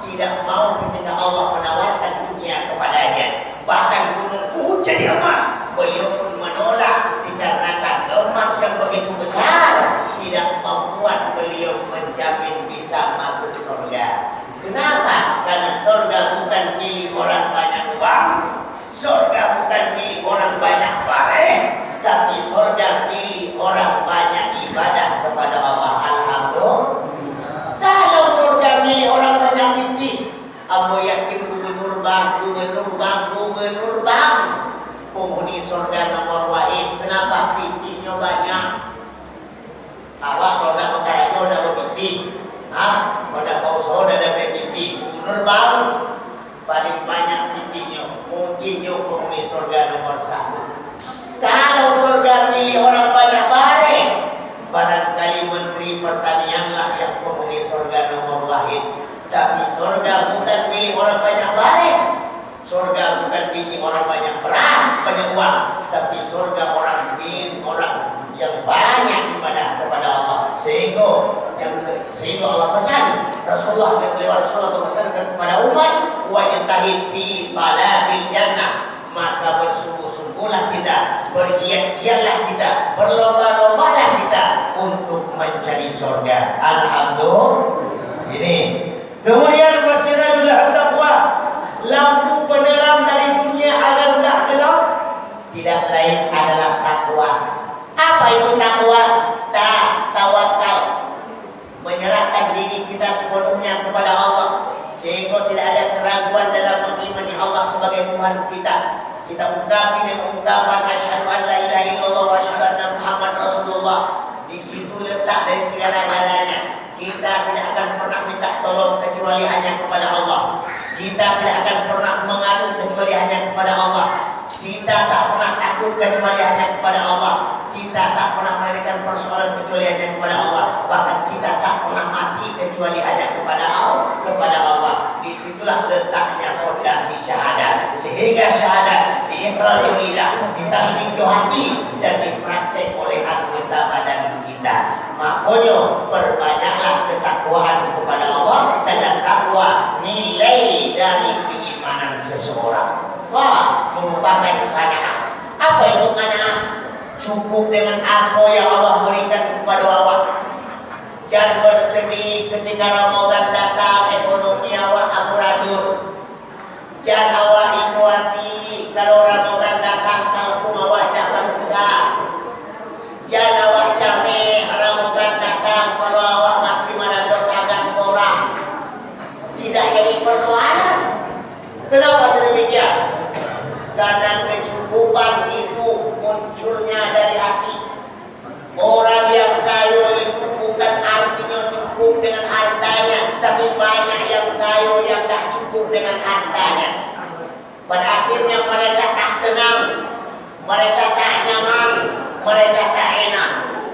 tidak mau ketika Allah menawarkan dunia kepadanya. Bahkan gunung Uhud jadi emas, beliau pun menolak dikarenakan emas yang begitu besar tidak membuat beliau menjamin bisa masuk surga. Kenapa? Karena surga bukan milik orang banyak uang, surga bukan milik orang banyak bareh, tapi surga milik orang banyak ibadah kepada Allah. Alhamdulillah. Kalau surga milik orang banyak titik, aku yakin gubernur bang penghuni surga nomor wahid. Kenapa titiknya banyak? Awak kalau nak perkara itu dah bertitik, pada pauso dah ada titik. Gubernur bang paling banyak titiknya, mungkinnya penghuni surga nomor 1. Kalau surga milik orang banyak bareng, barangkali Menteri Pertanian lah yang penghuni surga nomor wahid. Tapi surga bukan milik orang banyak barang. Surga bukan milik orang banyak beras, banyak uang. Tapi surga orang yang banyak ibadah kepada Allah. Sehingga Allah pesan, Rasulullah berpesan kepada umat, wa yatahid fi talabil jannah. Maka bersungguh-sungguhlah kita, bergiat-giatlah kita, berlomba-lombalah kita untuk mencari surga. Alhamdulillah. Ini. Kemudian wasirajul taqwa, lampu penerang dari dunia agar tidak gelap, tidak lain adalah takwa. Apa itu takwa? Tawakal, menyerahkan diri kita sepenuhnya kepada Allah, sehingga tidak ada keraguan dalam mengimani Allah sebagai Tuhan kita. Kita ungkapi dengan ungkapan asyhadu an la ilaha illallah wa asyhadu anna Muhammad Rasulullah. Di situ letak dari segala-galanya. Kita tidak akan pernah minta tolong kecuali hanya kepada Allah. Kita tidak akan pernah mengadu kecuali hanya kepada Allah. Kita tak pernah takut kecuali hanya kepada Allah. Kita tak pernah melarikan persoalan kecuali hanya kepada Allah. Bahkan kita tak pernah mati kecuali hanya kepada Allah. Disitulah letaknya fondasi syahadat. Sehingga syahadat diikrar lidah, ditahdik di hati, dan dipraktek oleh anggota badan kita. Makanya perbanyaklah ketakwaan kepada Allah, dan takwa nilai dari keimanan seseorang. Wah, merupakan qanaah. Apa itu qanaah? Cukup dengan apa yang Allah berikan kepada awak. Jangan bersedih ketika Ramadan datang, ekonomi awak amburadul. Jangan awak ikuti kalau Ramadan datang, kampung awak tak berbuka. Jangan awak cameh Ramadan datang kalau awak masih menanduk agak seorang. Tidak jadi persoalan. Kenapa sedemikian? Karena kecukupan itu munculnya dari hati. Orang yang kaya itu bukan artinya cukup dengan hartanya, tapi banyak yang kaya yang tak cukup dengan hartanya. Pada akhirnya mereka tak tenang, mereka tak nyaman, mereka tak enak.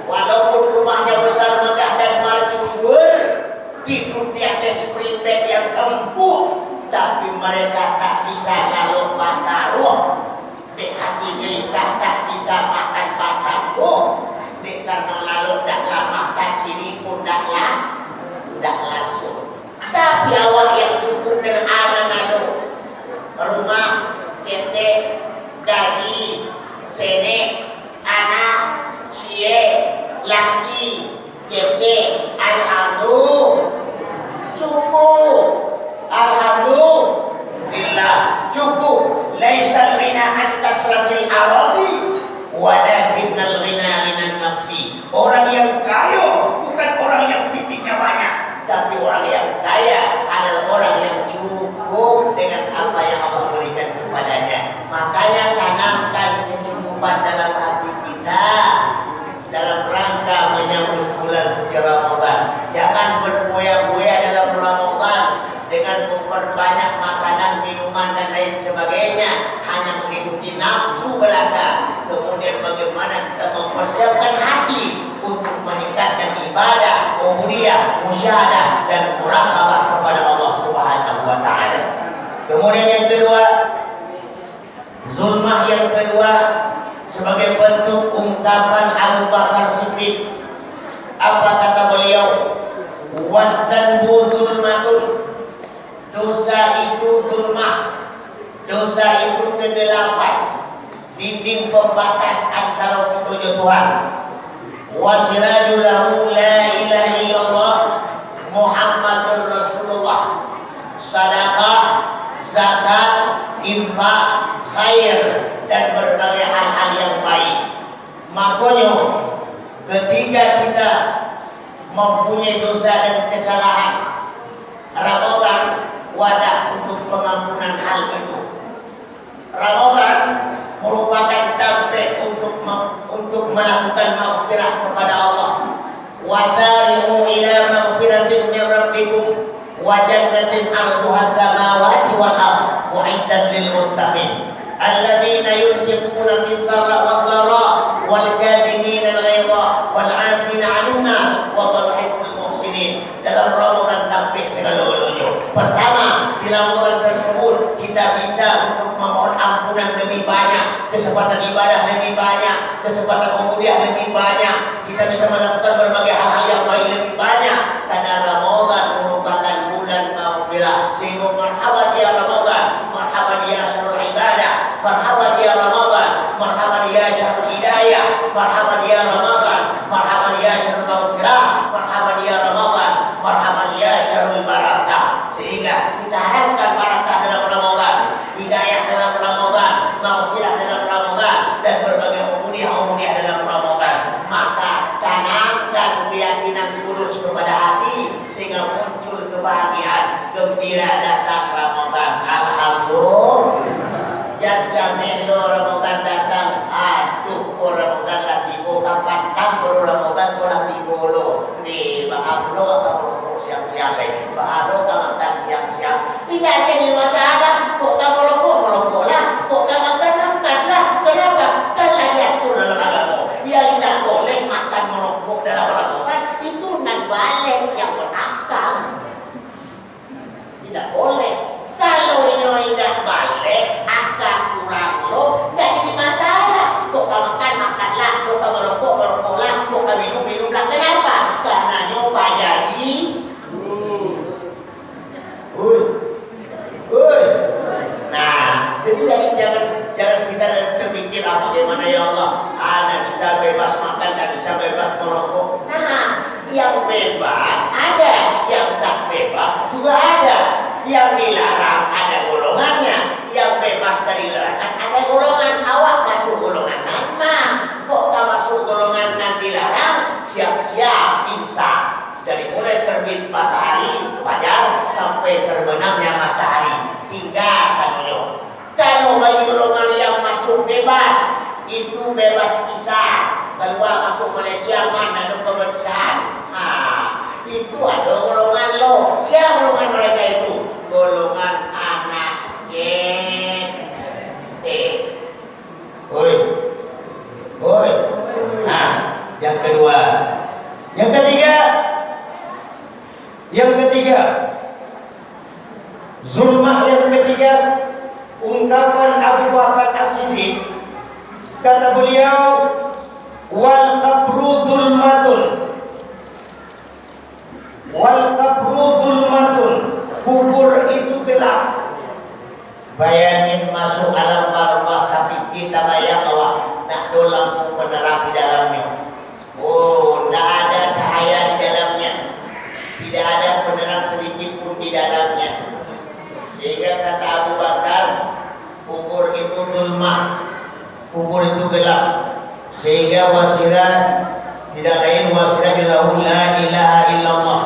Walaupun rumahnya besar, megah dan mercusuar, tidur di atas spring bed yang empuk, tapi mereka tak bisa lalu mataruh. Di hati gelisah tak bisa makan batambuh. Di karena lalu daklah makan ciri pun daklah langsung. Tapi awal yang cukup dengan anak-anak, rumah, tete, gaji, senek, anak, cie, laki, tete, alhamdulillah, cukup. Alhamdulillah, cukup. Laisa ghina an kasratil aradi, walakinnal ghina minan nafsi. Orang yang kaya bukan orang yang titiknya banyak, tapi orang yang kaya adalah orang yang cukup dengan apa yang Allah berikan kepadanya. Makanya tanamkan kecukupan dalam hati kita dalam rangka menyambut bulan suci Ramadan. Jangan berboya-boya dalam Ramadan dengan memperbanyak makanan, minuman dan lain sebagainya, hanya mengikuti nafsu belaka. Kemudian bagaimana kita mempersiapkan hati untuk meningkatkan ibadah, ubudiyah, musyahadah dan muraqabah kepada Allah Subhanahu wa taala. Kemudian yang kedua, zulmah yang kedua sebagai bentuk ungkapan Abu Bakar Siddiq. Apa kata beliau? Wa dzanbu zulmatun. Dosa itu zulmah, dosa itu kegelapan, dinding pembatas antara kita dan Tuhan. Wasirajul lahu la ilaha illallah Muhammadur Rasulullah. Sedekah, zakat, infak, khair dan berbagai hal-hal yang baik. Makanya ketika kita mempunyai dosa dan kesalahan, Ramadan wadah untuk pengampunan hal itu. Ramadan merupakan tabligh untuk melakukan maghfirah kepada Allah. Wasari'u ila maghfiratin min rabbikum wa jannatin 'arduha as-samawati wal ardh u'iddat lil muttaqin alladzina yunfiquna fis sarra wad dharra wal kadhimina al-ghayza wal 'afina 'anil nas wallahu yuhibbul muhsinin. Dalam Ramadan tabligh segala-galanya. kita bisa untuk memohon ampunan lebih banyak, kesempatan ibadah lebih banyak, kesempatan kemudian lebih banyak, kita bisa melakukan berbagai hal-hal yang baik lebih banyak, karena Ramadan merupakan bulan maghfirah. Sehingga marhaban ya Ramadan, marhaban ya syahrul ibadah, marhaban ya Ramadan, marhaban ya syahrul hidayah, marhaban ya Ramadan, marhaban ya syahrul maghfirah, marhaban ya Ramadan, marhaban ya syahrul barakah. Sehingga kita harapkan barakah dalam Ramadan, hidayah dalam Ramadan, maghfirah dalam Ramadan, dan berbagai umudiah dalam Ramadan. Maka tanamkan keyakinan tulus kepada hati sehingga muncul kebahagiaan, gembira datang Ramadan. Alhamdulillah. Jangan melo Ramadan datang. Aduh, Ramadan lagi kapan tambah Ramadan lagi bolo. Nih, maaf lo kamu siang-siang deh. Baru kamu makan siang-siang. Tidak jadi masalah. Kok kamu merokok lah? Kok kamu makan lah? Kenapa? Kan lagi atur dalam agama. Yang tidak boleh makan merokok dalam Ramadan itu nan balik yang menakal. Tidak boleh. Kalau ini tidak balik, agak kurang lo, tidak jadi masalah. Kok kamu makanlah, kok kamu merokoklah, kok kamu minumlah. Kenapa? Karena nyoba jadi. Nah, jadi jangan kita terpikir bagaimana ya Allah, Anda bisa bebas makan, dan bisa bebas merokok. Nah, yang bebas ada, yang tak bebas juga ada. Yang dilarang ada golongannya, yang bebas dari larangan ada golongan. Awak masuk golongan mana? Kok tak masuk golongan yang dilarang? Siap-siap imsak dari mulai terbit matahari fajar sampai terbenamnya matahari, tinggal sanoyo. Kalau bagi golongan yang masuk bebas, itu bebas pisah. Keluar masuk Malaysia mana ada pemeriksaan. Itu ada golongan lo. Siapa golongan mereka itu? Golongan anak Woi. Nah, yang kedua. Yang ketiga. Zulmah yang ketiga. Ungkapan Abu Bakar As-Siddiq. Kata beliau, wal qabru dzulmatun. Kubur itu gelap. Bayangin masuk alam barzakh, tapi kita bayang bahwa nak ada lampu penerang di dalamnya. Oh, tidak ada cahaya di dalamnya, tidak ada penerang sedikit pun di dalamnya. Sehingga kata Abu Bakar, kubur itu zulmah, kubur itu gelap. Sehingga wasilah tidak lain wasilah ilahu la ilaha illallah,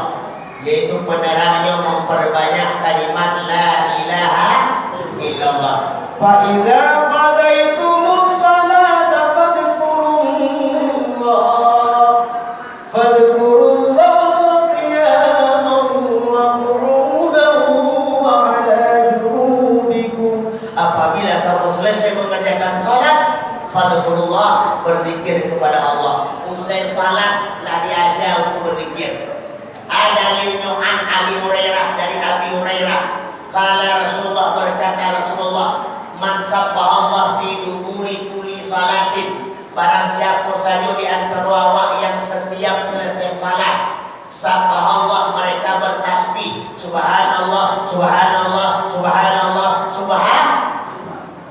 yaitu penerangnya memperbanyak kalimat la ilaha illallah. Fa idza qadaytumus salata fadhkurullaha qiyaman wa qu'udan wa 'ala junubikum. Apabila kamu selesai mengerjakan salat, fadhkurullah, berzikir kepada Allah. Usai salat lah diajar untuk berzikir. Ada riwayat Abi Hurairah, dari Abi Hurairah, kala Rasulullah berkata, Rasulullah, man sabbaha Allah fi duburi kulli salatin, barang siapa saja di antara awak yang setiap selesai salat, sabbaha Allah, mereka bertasbih, subhanallah, subhanallah, subhanallah, subhan.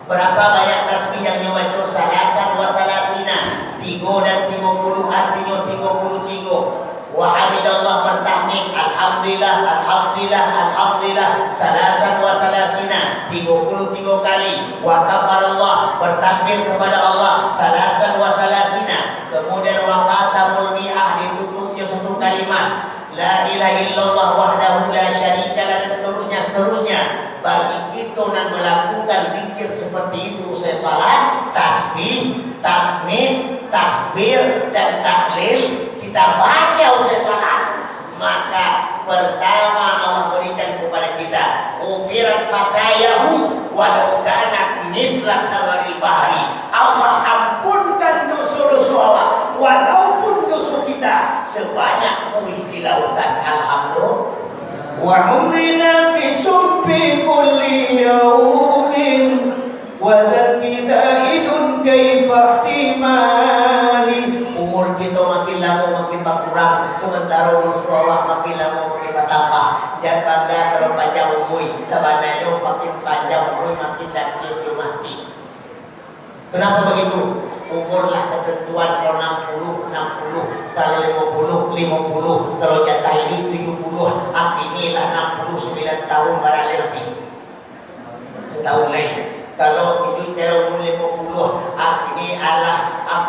Berapa banyak tasbih yang dibaca? Salasan wa salasina, 3 dan 30, artinya 33. Wahamidallah, bertahmid, alhamdulillah, alhamdulillah, alhamdulillah, salasan wa salasina, 33 kali. Wa kabarallah, bertakbir kepada Allah, salasan wa salasina. Kemudian wa qatamul mi'ah, ditutupnya 1 kalimat, la ilaha illallah wahdahu la syarika lah, dan seterusnya. Bagi kita yang melakukan zikir seperti itu usai salat, tasbih, tahmid, takbir, dan tahlil, kita baca usai salat, maka pertama Allah berikan kepada kita ufirat katayahu walau kanat mislat tawaril bahri. Allah ampunkan dosa-dosa Allah walaupun dosa kita sebanyak buih di lautan. Alhamdulillah. Wa umrina fi subbi kulli yawm Kenapa begitu? Umurlah ketentuan, kalau 60, 60, kalau 50, 50, kalau jatah hidup 70, artinya 69 tahun barang lebih. Setahun lain. Kalau hidup kalau umur 50, artinya Allah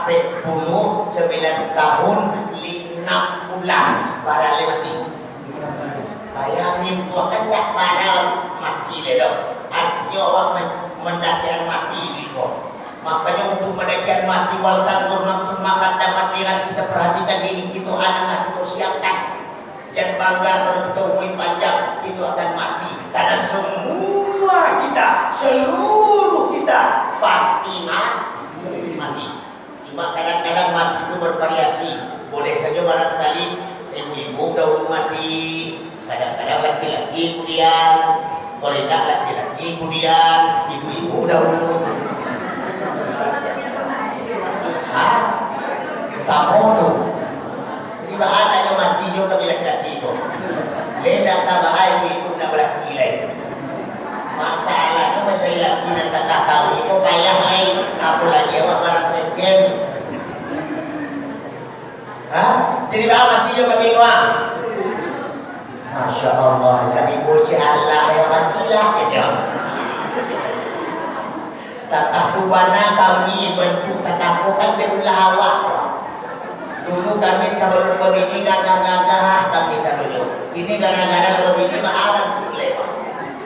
49 tahun 6 bulan barang lebih. Bayangin gua kan tak pada mati deh dong. Artinya orang mendakian mati gitu. Makanya untuk mendakian mati wal tantur nafsu maka dapat lihat kita perhatikan diri itu adalah kita siapkan. Jangan bangga kalau kita umur panjang itu akan mati. Karena semua kita, seluruh kita pasti mati. Cuma kadang-kadang mati itu bervariasi. Boleh saja barangkali ibu-ibu dahulu mati. Kadang-kadang laki-laki kemudian, boleh tak laki-laki kemudian, ibu-ibu dahulu. Sama tuh. Tiba ada yang mati juga kami laki-laki itu. Leda kabahai itu nak berlaki lain. Masalahnya mencari laki dan tak kakak itu payah lain. Apalagi awak barang sengken. Jadi bahan mati juga kami doang. Masya Allah, dari bocah Allah yang matilah gitu. Takah kubana kami bentuk takaku kan berulah awak. Dulu kami sebelum berbini gagah-gagah kami sebelum. Ini gagah-gagah berbini maharan lewat.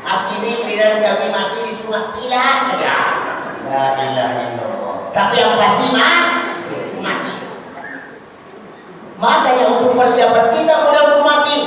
Akhirnya bila kami mati di sungai kilat aja. La ilaha illallah. Tapi yang pasti mati. Makanya untuk persiapan kita mudah untuk mati.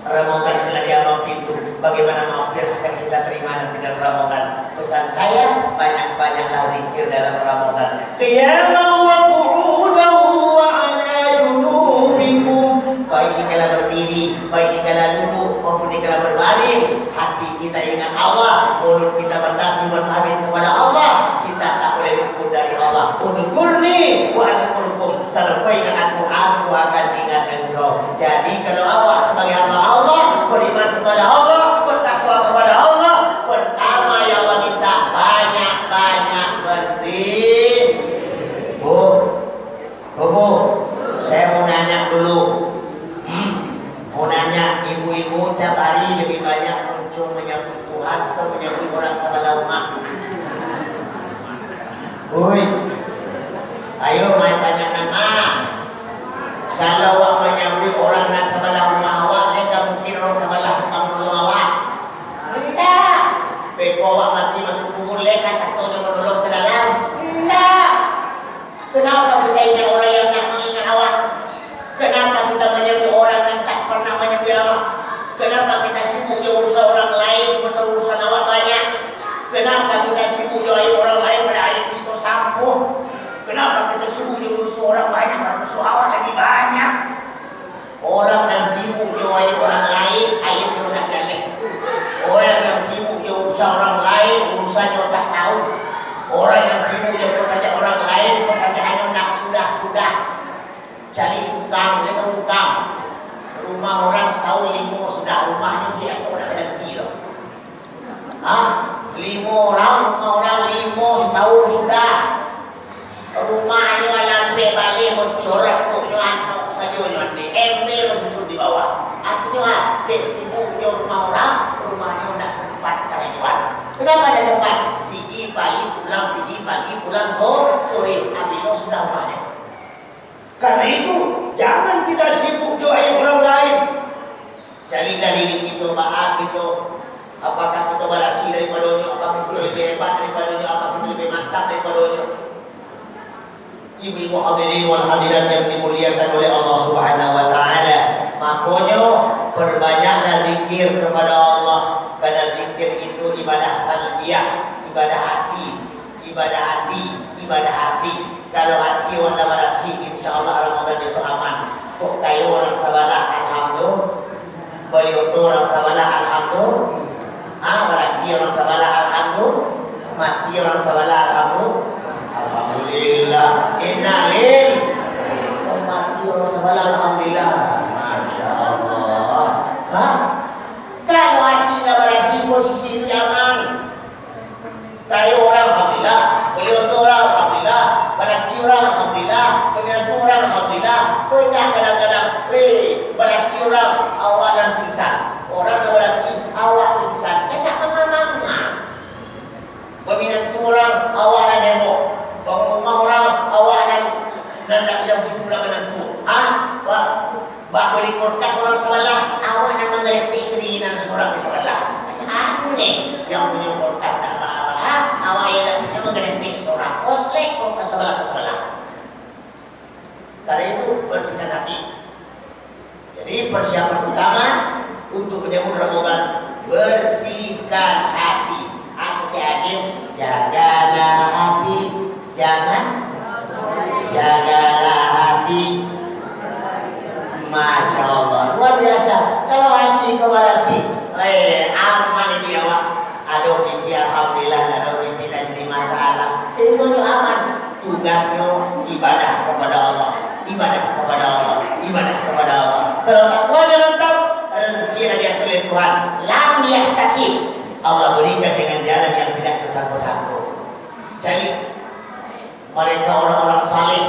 Ramadan telah diambang pintu. Bagaimana maghfirah akan kita terima nanti dalam Ramadan. Pesan saya, banyak-banyaklah zikir dalam Ramadan. Qiyaman wa qu'udan wa 'ala junubikum. Baik dikala berdiri, baik dikala duduk, maupun dikala berbaring, hati kita ingat Allah, mulut kita bertasbih bertahmid kepada Allah. Kita tak boleh luput dari Allah. Udhkurni wa adhkurkum. Kalau kau ingat aku akan ingat engkau. Jadi kalau awak sebagai hamba Allah, beriman kepada Allah, bertakwa kepada Allah, pertama yang Allah minta banyak-banyak berzikir. Bu, saya mau nanya dulu. Mau nanya, ibu-ibu tiap hari lebih banyak muncul menyambut Tuhan atau menyambut orang sebelah rumah? Woi, ayo main tanyakan kalau awak menyambut orang dan sebelah rumah awak, mereka mungkin orang sebelah tukang menolong awak. Tidak. Beko awak mati masuk kubur, mereka satunya menolong ke dalam. Tidak. Kenapa kita ingat orang yang tak mengingat awak? Kenapa kita menyambut orang yang tak pernah menyambut awak? Kenapa kita sibuk urusan orang lain sementara urusan awak banyak? Kenapa kita sibuk aib orang lain pada aib kita sampuh? Kenapa kita sibuk urusan orang banyak pada urusan awak lagi banyak? Orang yang sibuk aib orang lain, aibnya tak galih. Orang yang sibuk urusan orang lain, urusannya tak tahu. Orang yang sibuk bekerja orang lain, pekerjaannya nak sudah. Cari utang, dia utang. Rumah orang setahun 5 sudah, rumahnya cik atau nak ganti loh. 5 orang, rumah orang 5 setahun sudah. Rumahnya lampe balik bocor tu anak saja di MB masuk di bawah. Artinya dek sibuknya rumah orang, rumahnya nak sempat karyawan. Kenapa ada sempat? Pagi pulang sore. Ambil sudah rumahnya. Karena itu jangan kita sibuk doain orang lain. Carilah diri kita, maaf kita. Apakah kita balasi daripadanya? Apakah kita lebih hebat daripadanya? Apakah kita lebih mantap daripadanya? Ibu-ibu hadirin wal hadirat yang dimuliakan oleh Allah Subhanahu wa taala. Makanya perbanyaklah zikir kepada Allah. Karena zikir itu ibadah qalbiyah, ibadah hati. Kalau hati wala marasi, insyaallah Ramadan besok aman. Kok kayo orang sabalah alhamdulillah. Beliau tu orang sabalah alhamdulillah. Berarti orang sabalah alhamdulillah. Mati orang sabalah alhamdulillah. Alhamdulillah. Innalil. Mati orang sabalah alhamdulillah. Masya Allah. Kalau hati tak berasi posisi itu aman. Kayo orang alhamdulillah. Beliau tu orang alhamdulillah. Tadi itu bersihkan hati. Jadi persiapan utama untuk menyambut Ramadan, bersihkan hati. Aku yakin, jagalah hati, jagalah hati. Masya Allah, luar biasa. Kalau hati kau bersih, aman itu ya Wak. Aduh, ini alhamdulillah, aduh ini tidak jadi masalah. Semuanya aman. Tugasnya ibadah kepada Allah, ibadah kepada Allah, ibadah kepada Allah. Kalau takwanya mantap, rezeki yang diatur oleh Tuhan. Lam yahtasib, Allah berikan dengan jalan yang tidak tersangkut-sangkut. Jadi mereka orang-orang saleh,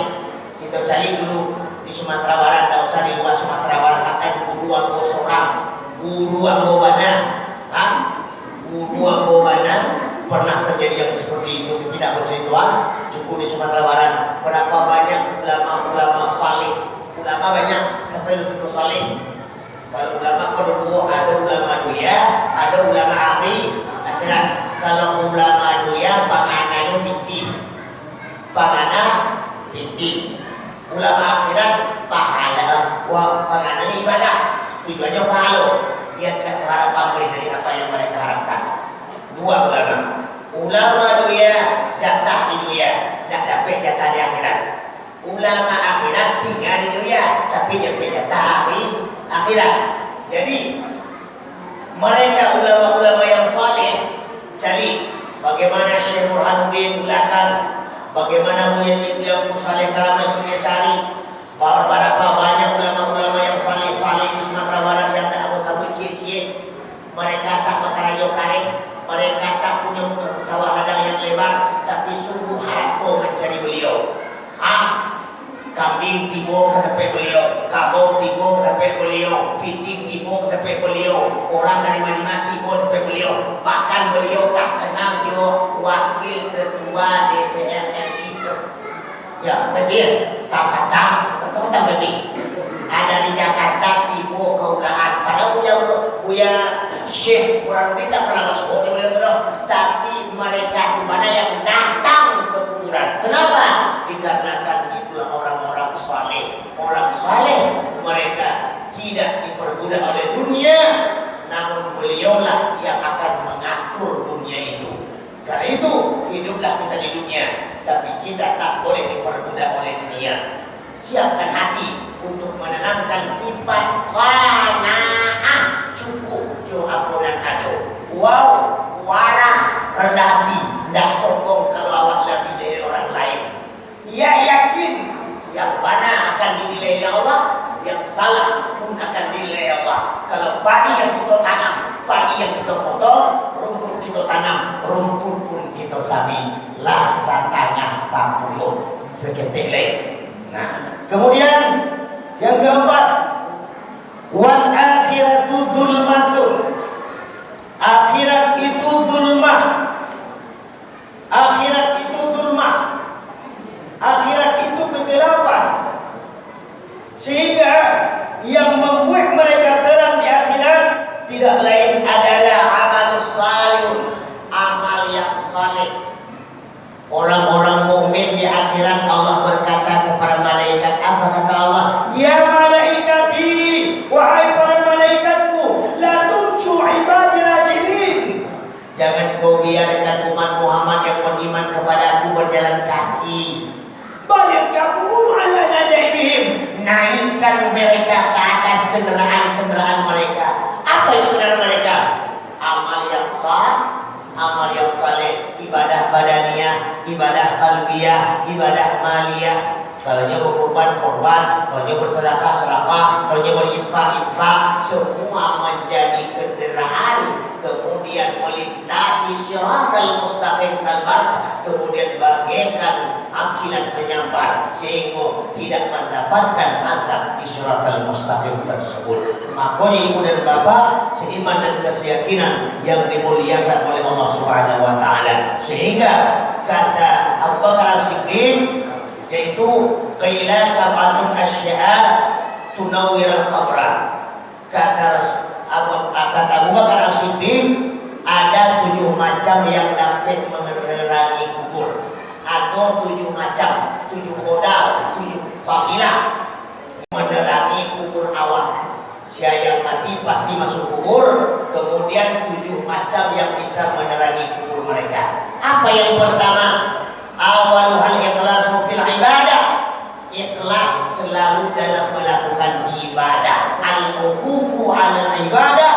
kita cari dulu di Sumatera Barat, tidak usah di luar Sumatera Barat. Akan guruan bosorang, guruan bobana, guruan bobana. Pernah terjadi yang seperti itu, tidak bercerita. Cukup di Sumatera Barat. Berapa banyak ulama-ulama saleh, ulama banyak, tapi itu saleh. Kalau ulama kedua ada ulama duya, ada ulama ahli. Akhirat. Kalau ulama duya pangananya tinggi, pangana tinggi. Ulama akhirat pahala, pangananya ibadah, tujuannya pahala. Dia tidak berharap pamrih dari apa yang mereka harapkan. Dua ulama dunia jatah di dunia, tidak dapat jatah di akhirat. Ulama akhirat tinggal di dunia, tapi dapat jatah akhirat. Jadi mereka ulama-ulama yang saleh, cari bagaimana Syekh Burhanuddin Ulatan, bagaimana Muhyiddin Saleh Karamah Suryasari, berapa banyak ulama-ulama yang saleh-saleh di Sumatera Barat yang tak bersama cie-cie. Mereka tak makarayo kareng, mereka tak punya sawah ladang yang lebar, tapi sungguh harto mencari beliau. Kambing tibo ke tempat beliau, kabau tibo ke tempat beliau, piting tibo ke tempat beliau, orang dari mana tibo ke tempat beliau. Bahkan beliau tak kenal dia wakil ketua DPR RI. Ya, tapi tak lebih. Ada di Jakarta tibo keulaan. Padahal punya Syekh Burhanuddin tidak pernah masuk ke beliau terus, tapi mereka di mana yang datang ke kuburan. Kenapa? Dikarenakan itulah orang-orang saleh. Orang saleh mereka tidak diperbudak oleh dunia, namun beliaulah yang akan mengatur dunia itu. Karena itu hiduplah kita di dunia, tapi kita tak boleh diperbudak oleh dunia. Siapkan hati untuk menenangkan sifat qanaah, cukup jo ampunan ado. Wow, warah, rendah hati, tidak sombong kalau awak lebih dari orang lain. Ia yakin yang mana akan dinilai Allah, yang salah pun akan dinilai Allah. Kalau padi yang kita tanam, padi yang kita potong, rumput kita tanam, rumput pun kita sabi. Lah satangah 10 seketik lain. Nah, kemudian yang keempat, wal akhiratu dzulmatun. Akhirat itu zulmah. Akhirat itu zulmah. Akhirat itu kegelapan. Sehingga yang membuat mereka terang di akhirat tidak lain adalah amal salih, amal yang saleh. Orang-orang mukmin di akhirat Allah berkata kepada malaikat, apa kata Allah? Ya malaikati, wahai para malaikatku, la tumcu ibadi rajilin. Jangan kau biarkan umat Muhammad yang beriman kepada aku berjalan kaki. Balik kamu ala najaibihim, naikkan mereka ke atas kendaraan mereka. Apa itu kendaraan mereka? Amal yang sah, amal yang saleh, ibadah badaniyah, ibadah qalbiyah, ibadah maliyah. Kalau dia berkorban, korban. Kalau dia bersedekah, sedekah. Kalau dia berinfak, infak. Semua menjadi kendaraan. Kemudian melintasi siratal mustaqim kalbar. Kemudian bagaikan akilan penyambar, sehingga tidak mendapatkan azab di siratal mustaqim tersebut. Makanya ibu dan bapak, seiman dan keyakinan yang dimuliakan oleh Allah Subhanahu wa taala. Sehingga kata Abu Bakar As-Siddiq, yaitu qila sab'atun asya'a tunawwir al-qabra. Kata Abu Bakar As-Siddiq, ada 7 macam yang dapat menerangi kubur. Ada 7 macam, 7 modal, 7 Pagilah menerangi kubur awak. Siapa yang mati pasti masuk kubur. Kemudian 7 macam yang bisa menerangi kubur mereka. Apa yang pertama? Awal hal ikhlasu fil ibadah. Ikhlas selalu dalam melakukan ibadah. Al-wuqufu 'ala ibadah,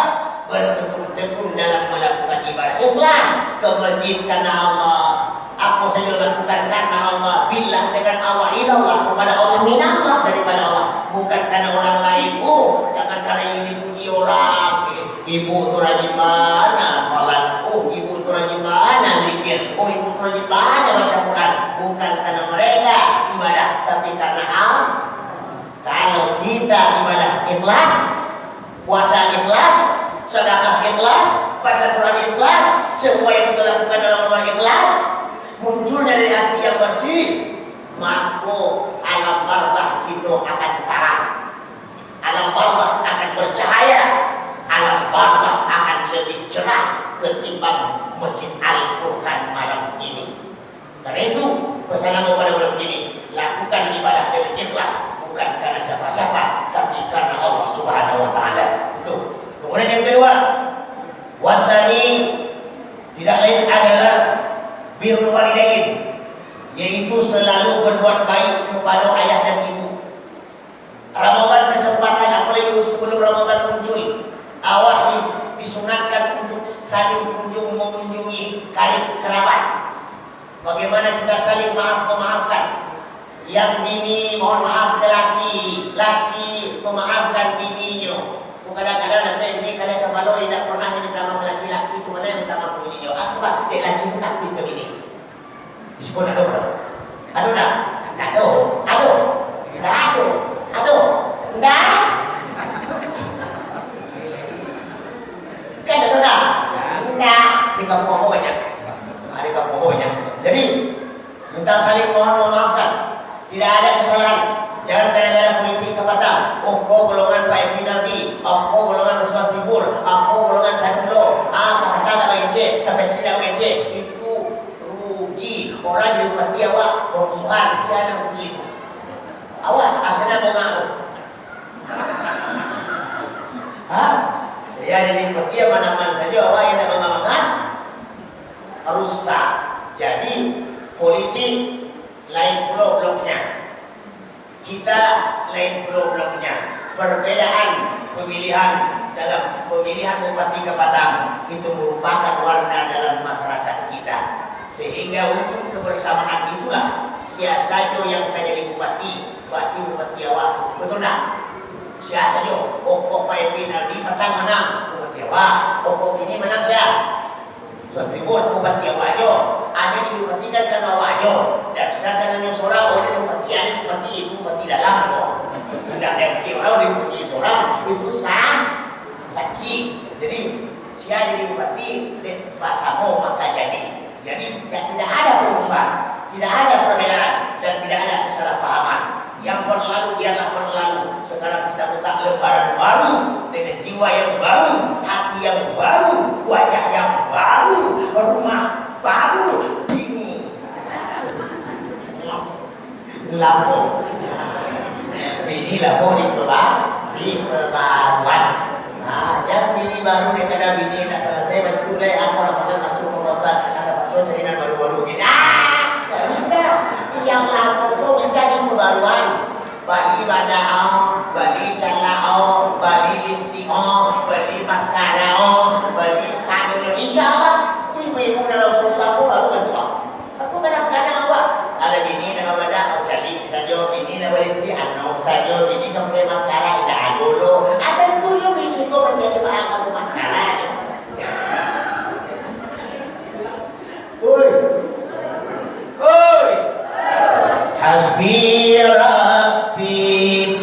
bertekun-tekun dalam melakukan ibadah. Ikhlas ke masjid karena Allah. Apa saja lakukan karena Allah. Billah dengan Allah, ilallah kepada Allah, minallah daripada Allah, bukan karena orang lain. Oh, jangan karena ini dipuji orang. Ibu tu rajin mana salat. Oh, ibu tu rajin mana zikir. Oh, ibu tu rajin mana baca Quran. Bukan karena mereka ibadah, tapi karena Allah. Kalau kita ibadah ikhlas, puasa ikhlas, sedekah ikhlas, baca Quran ikhlas, semua yang kita lakukan dalam Allah ikhlas, muncul dari hati yang bersih, maka alam barzakh itu akan terang, alam barzakh akan bercahaya, alam barzakh akan lebih cerah ketimbang masjid Al-Furqan malam ini. Karena itu pesanan kepada malam ini, lakukan ibadah dengan ikhlas, bukan karena siapa-siapa, tapi karena Allah Subhanahu wa Ta'ala. Itu. Kemudian yang kedua, wasani tidak lain adalah birrul walidain, yaitu selalu berbuat baik kepada ayah dan ibu. Ramadan kesempatan, apalagi sebelum Ramadan muncul, awak disunatkan untuk saling mengunjungi karib kerabat. Bagaimana kita saling memaafkan. Yang bini mohon maaf ke laki, laki memaafkan bininya. Kadang-kadang nanti ini kalian kepala tidak pernah minta maaf laki-laki, itu mana yang minta maaf bininya. Sebab dia laki itu tak pintar gini. Disebut ada bro. Aduh dah. Aduh. Kan ada dah. Enggak. Di kampung banyak. Ada kampung banyak. Jadi minta saling maafkan. Tidak ada kesalahan. Jangan kadang-kadang politik kebatang. Oh, kau golongan Pak Edi Nardi. Oh, kau golongan Ustaz Libur. Kau golongan Sadulo. Kata-kata tak ngece. Sampai tidak ngece. Itu rugi. Orang yang mati awak permusuhan. Jangan begitu. Awak asalnya mengaruh. Ya, jadi pergi mana-mana saja awak yang nak mengamankan rusak. Jadi politik lain pulau bloknya, kita lain pulau bloknya. Perbedaan pemilihan dalam pemilihan bupati Kebatang itu merupakan warna dalam masyarakat kita, sehingga wujud kebersamaan itulah siapa saja yang akan jadi bupati awak, betul tak? Siapa saja, Pak Edi Nardi Batang menang bupati awak, kini menang siapa? Suatu tribun bupati awak aja, ada dibupatikan karena awak aja. Dan misalkan hanya seorang, boleh bupati, ada bupati dalam aja. Tidak ada orang dibupati seorang, itu sakit. Jadi siapa jadi bupati, pasamu maka jadi. Jadi tidak ada permusuhan, tidak ada perbedaan, dan tidak ada kesalahpahaman. Yang berlalu biarlah berlalu. Sekarang kita buka lembaran baru dengan jiwa yang baru, hati yang baru, wajah yang baru, rumah baru. Ini lampu. Bini lampu di perbaruan. Nah, yang bini baru dia kena bini nak selesai betul lah. Aku nak masuk pengurusan atau masuk carinan baru-baru gini. Tak bisa. Yang lama tu bisa di perbaruan. Bali badao, Bali calao, Bali listio, Bali mascarao, Bali sandal hijau. Ibu-ibu dalam susah pun baru betul. Aku kadang-kadang awak kalau bini dengan badak cari saja, bini nak listi anu saja, bini kau pakai maskara dah dulu. Ada dulu bini kau menjadi barang aku maskara. Oi. Hasbi Rabbi.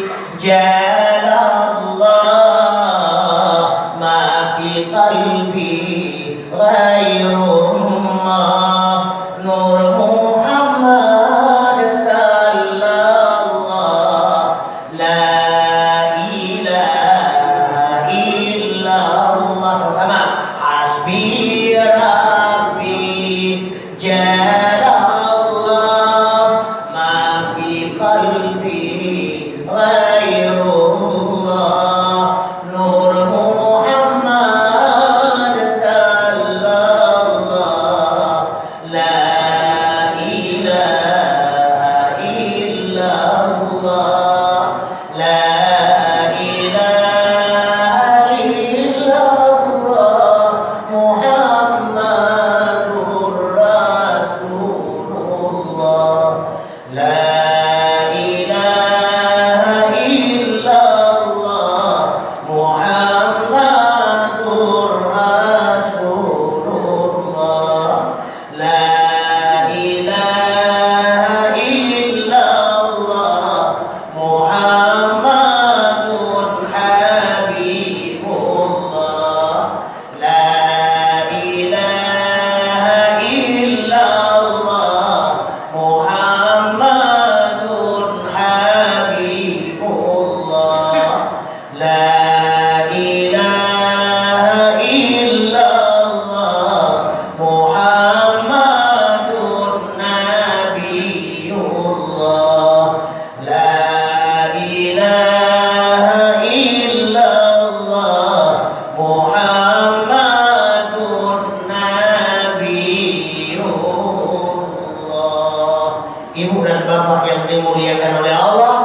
ibadah yang dimuliakan oleh Allah,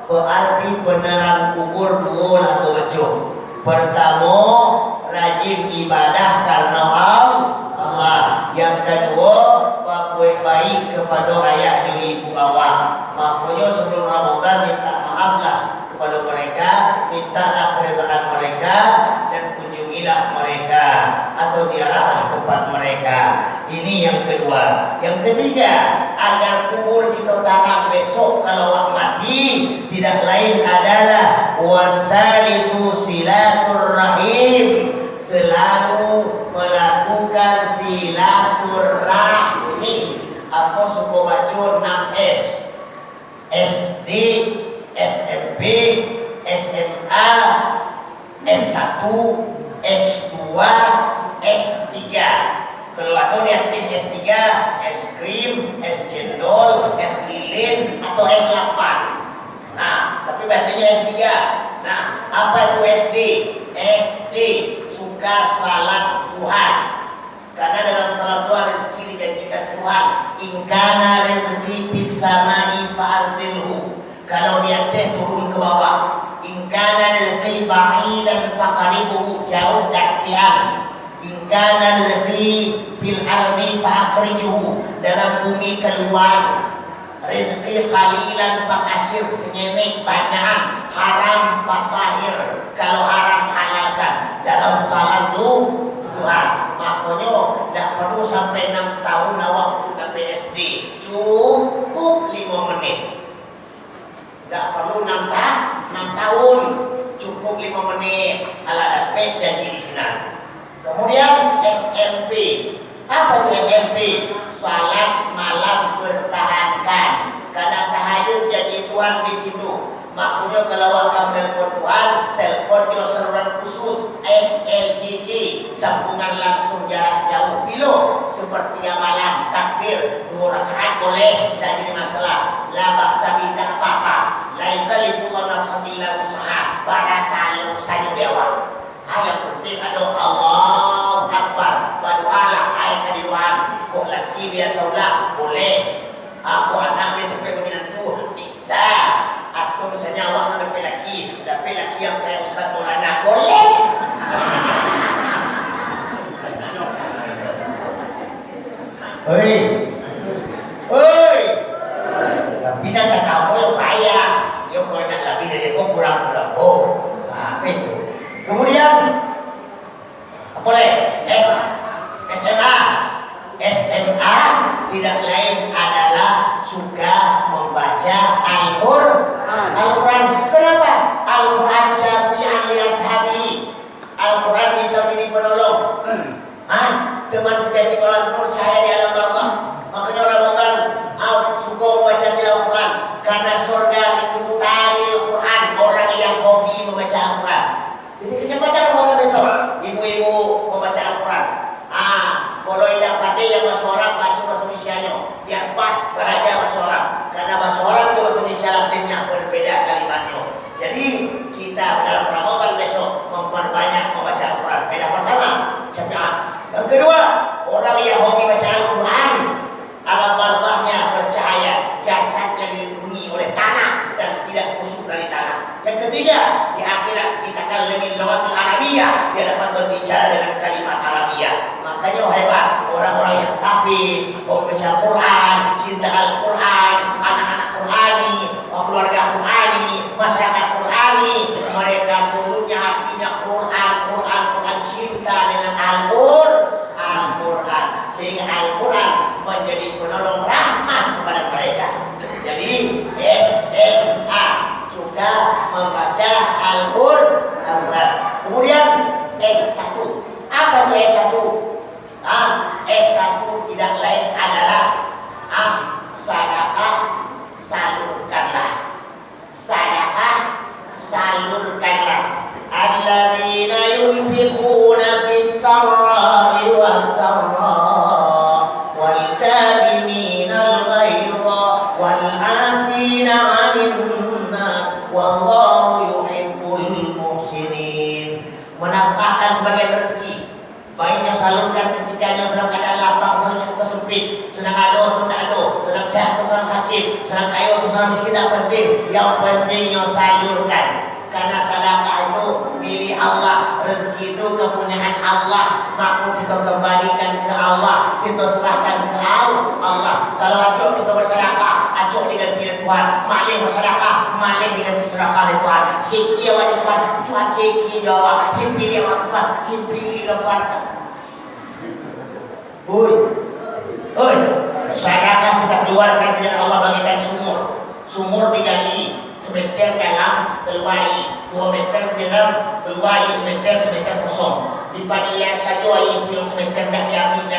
berarti beneran kubur dua lah wajah. Pertama, rajin ibadah karena Allah. Yang kedua, berbuat baik kepada ayah ibu awak. Makanya sebelum Ramadan minta maaflah kepada mereka, mintalah keridhaan mereka, dan kunjungilah mereka atau ziarahlah tempat mereka. Ini yang kedua. Yang ketiga, agar kubur kita tanam besok kalau awak mati, tidak lain adalah wasalisu silaturrahim, selalu melakukan silaturrahmi. Apa suku baca 6S? SD, SMP, SMA, S1, S2, S3. Kalau ada di atas S3, es krim, es cendol, es lilin, atau es 8. Nah, tapi bacanya S3. Nah, apa itu SD? SD, suka salat Tuhan. Karena dalam salat Tuhan rezeki dijanjikan Tuhan. Ingkana rezeki bisamai fa'adilhu. Kalau di atas turun ke bawah. Ingkana rezeki ba'idan faqaribuhu, jauh dan tiang. Ingkana rezeki bil ardi fa'akhrijuhu, dalam bumi keluar. Rezeki qalilan faqasir, senyemik banyak. Haram faqahir, kalau haram halalkan. Dalam salat Tuhan. Makanya tidak perlu sampai 6 tahun awak sudah PSD, cukup 5 menit. Tidak perlu 6 tahun, cukup 5 menit. Kalau dapat janji di sini. Kemudian SMP. Apa itu SMP? Salat malam bertahankan. Karena tahajud jadi Tuhan di situ. Makanya kalau akan telepon Tuhan, telepon dia seruan khusus SLJJ, sambungan langsung jarak jauh. Bila seperti yang malam takbir 2 rakaat boleh, tidak jadi masalah. La ba'sa bi, tak apa-apa. La yukallifullahu nafsan illa wus'aha. Barangkali saja di awal. Yang penting ada Allahu Akbar. Berdoalah ayat kadiruan. Kok laki biasa ulah boleh. Aku anak dia sampai keminat tu bisa. Atau misalnya awak nak dapat laki yang kayak Ustaz Maulana boleh. Oi, oi. Tapi nak tahu yang payah. Yang kau nak lebih dari kau kurang. Apa itu? Kemudian apa lagi? SMA. SMA tidak lain adalah suka membaca Al-Quran. Kenapa? Al-Quran syafi'an li ashabi. Al-Quran bisa menjadi penolong. Teman sejati orang percaya di alam Allah. Makanya orang Ramadan suka membaca Al-Quran karena surga rindu tali Al-Quran. Orang yang hobi membaca Al-Quran. Jadi saya baca Al-Quran besok. Ibu-ibu membaca Al-Quran. Kalau tidak pandai yang bahasa Arab, baca bahasa Indonesianya. Biar pas belajar bahasa Arab. Karena bahasa Arab itu bahasa Indonesia Latinnya berbeda kalimatnya. Jadi kita dalam Ramadan besok memperbanyak membaca Al-Quran. Beda pertama, syafi'an. Yang kedua, orang yang hobi baca Al-Quran, alam barzahnya bercahaya, jasadnya dilindungi oleh tanah dan tidak busuk dari tanah. Yang ketiga, di akhirat kita akan lebih lewat Arabia, dia dapat berbicara dengan kalimat Arabia. Makanya hebat orang-orang yang hafiz, hobi baca Quran, cinta Al-Quran, anak-anak Qurani, keluarga Qurani, masyarakat Qurani, mereka mulutnya hatinya Quran, cinta dengan Al-Quran, sehingga Al-Quran menjadi penolong rahmat kepada mereka. Jadi SMA juga membaca Al-Quran. Kemudian S1. Apa itu S1? S1 tidak lain adalah sedekah salurkanlah. Sedekah salurkanlah. Alladzina yunfiquna bis-sarra'i wad-dharra wal kadhimina al-ghaidha wal 'afina 'anil nas wallahu yuhibbul muhsinin. Menafkahkan sebagai rezeki. Baiknya salurkan ketikanya sedang keadaan lapang, sedang sempit, sedang ada atau tidak ada, sedang sehat atau sedang sakit. miskin. Senang kaya untuk sama miskin tidak penting. Yang penting yang salurkan. Karena sedekah itu milik Allah, rezeki itu kepunyaan Allah. Maka kita kembalikan ke Allah, kita serahkan ke Allah. Kalau acok kita bersedekah, acok diganti Tuhan. Malih bersedekah, malih diganti sedekah Tuhan. Siki awak Tuhan, Tuhan siki awak. Simpili awak Tuhan, simpili Tuhan. Oi, sedekah kita keluarkan dengan Allah bagikan sumur. Sumur digali semeter dalam keluai 2 meter dalam keluai semeter kosong di panitia saja itu yang semeter nak diambil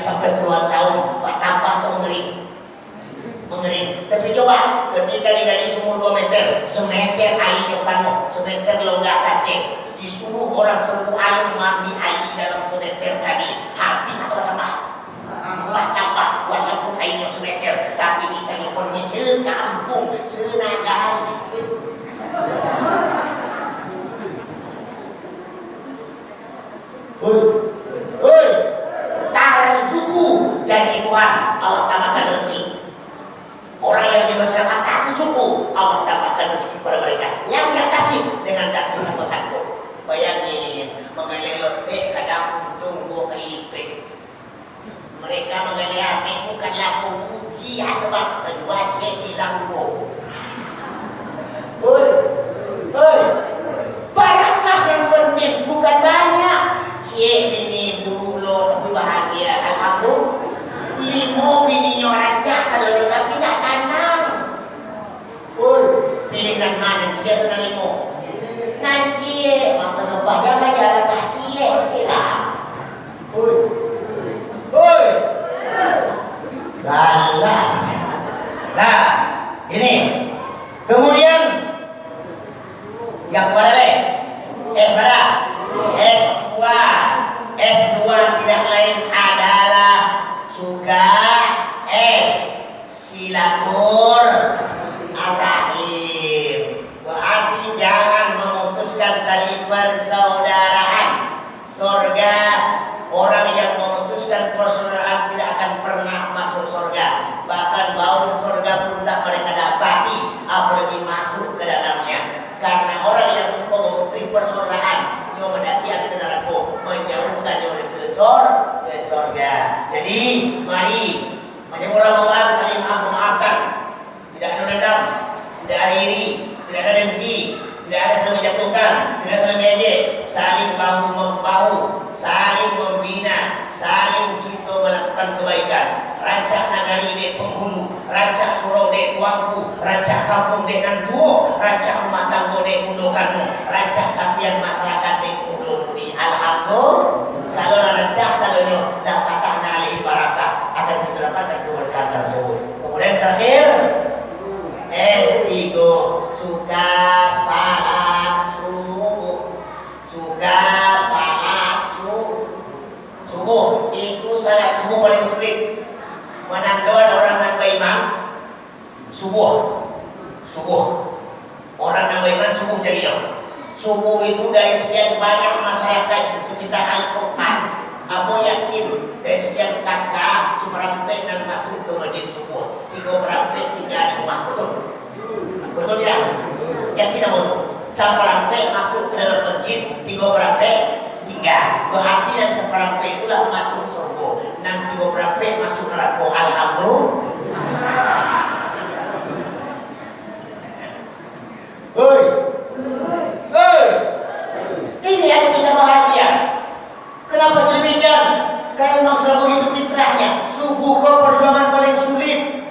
sampai puluhan tahun tambah atau mengering tapi coba ketika digali sumur 2 meter semeter airnya penuh semeter longgak kate disuruh orang semua mengambil air dalam semeter tadi hati atau tambah walaupun airnya semeter tapi bisa memenuhi sekampung senagari Oi, tarik suku jadi Tuhan Allah tambahkan rezeki. Orang yang bersedekah tarik suku Allah tambahkan rezeki pada mereka. Yang dia kasih dengan daging satu-satu. Bayangin mengalih lotek kadang untung 2 kali lipat. Mereka mengalih hati bukanlah rugi sebab kedua cek hilang go. Oi, barangkah yang penting bukan banyak. Cik bini dulu tapi bahagia alhamdulillah. 5 bini rancak selalu tapi nak tanam. Pilihan mana cia tu nak 5? Nanti makan bayar tak cia sekarang. Galah. Nah, ini. Kemudian yang pada lain S2 tidak lain adalah juga silaturahim. Berarti jangan memutuskan tali persaudaraan. Surga, orang yang memutuskan persaudaraan tidak akan pernah masuk surga. Bahkan bau surga pun tak mereka dapati, apalagi masuk ke dalamnya. Karena orang yang suka memutus persaudaraan, dia mendaki ke neraka, menjauhkannya ke surga. Jadi, mari menyebut Ramadan saling memaafkan, tidak ada dendam, tidak ada iri, tidak ada dengki, tidak ada saling menjatuhkan, tidak saling mengejek, saling bahu membahu, saling membina, saling kita melakukan kebaikan. Rancak nagari dek penghulu, rancak surau dek tuangku, rancak kampung dek nantu, rancak rumah tangga dek mundokanmu, rancak tapian masyarakat dek mudo-mudi. Alhamdulillah. Kalau rancak salahnya dan patahnya alih barakah akan kita dapatkan keberkahan tersebut. Kemudian terakhir S3 suka salat subuh. Itu salat subuh paling sulit. Menandakan orang nak beriman subuh. Orang nak beriman subuh ceria. Subuh itu dari sekian banyak masyarakat sekitar Al-Quran. Abu yakin dari sekian kakak seperempat dan masuk ke masjid subuh. 3/4 tinggal di rumah, betul tidak? Yang tidak betul. Seperempat masuk ke dalam masjid, 3/4 tinggal. Berarti dan seperempat itulah masuk surga. Dan 3/4 masuk neraka. Alhamdulillah. Ini ada kita bahagia. Kenapa sedemikian? Karena sudah begitu fitrahnya. Subuh kau perjuangan paling sulit.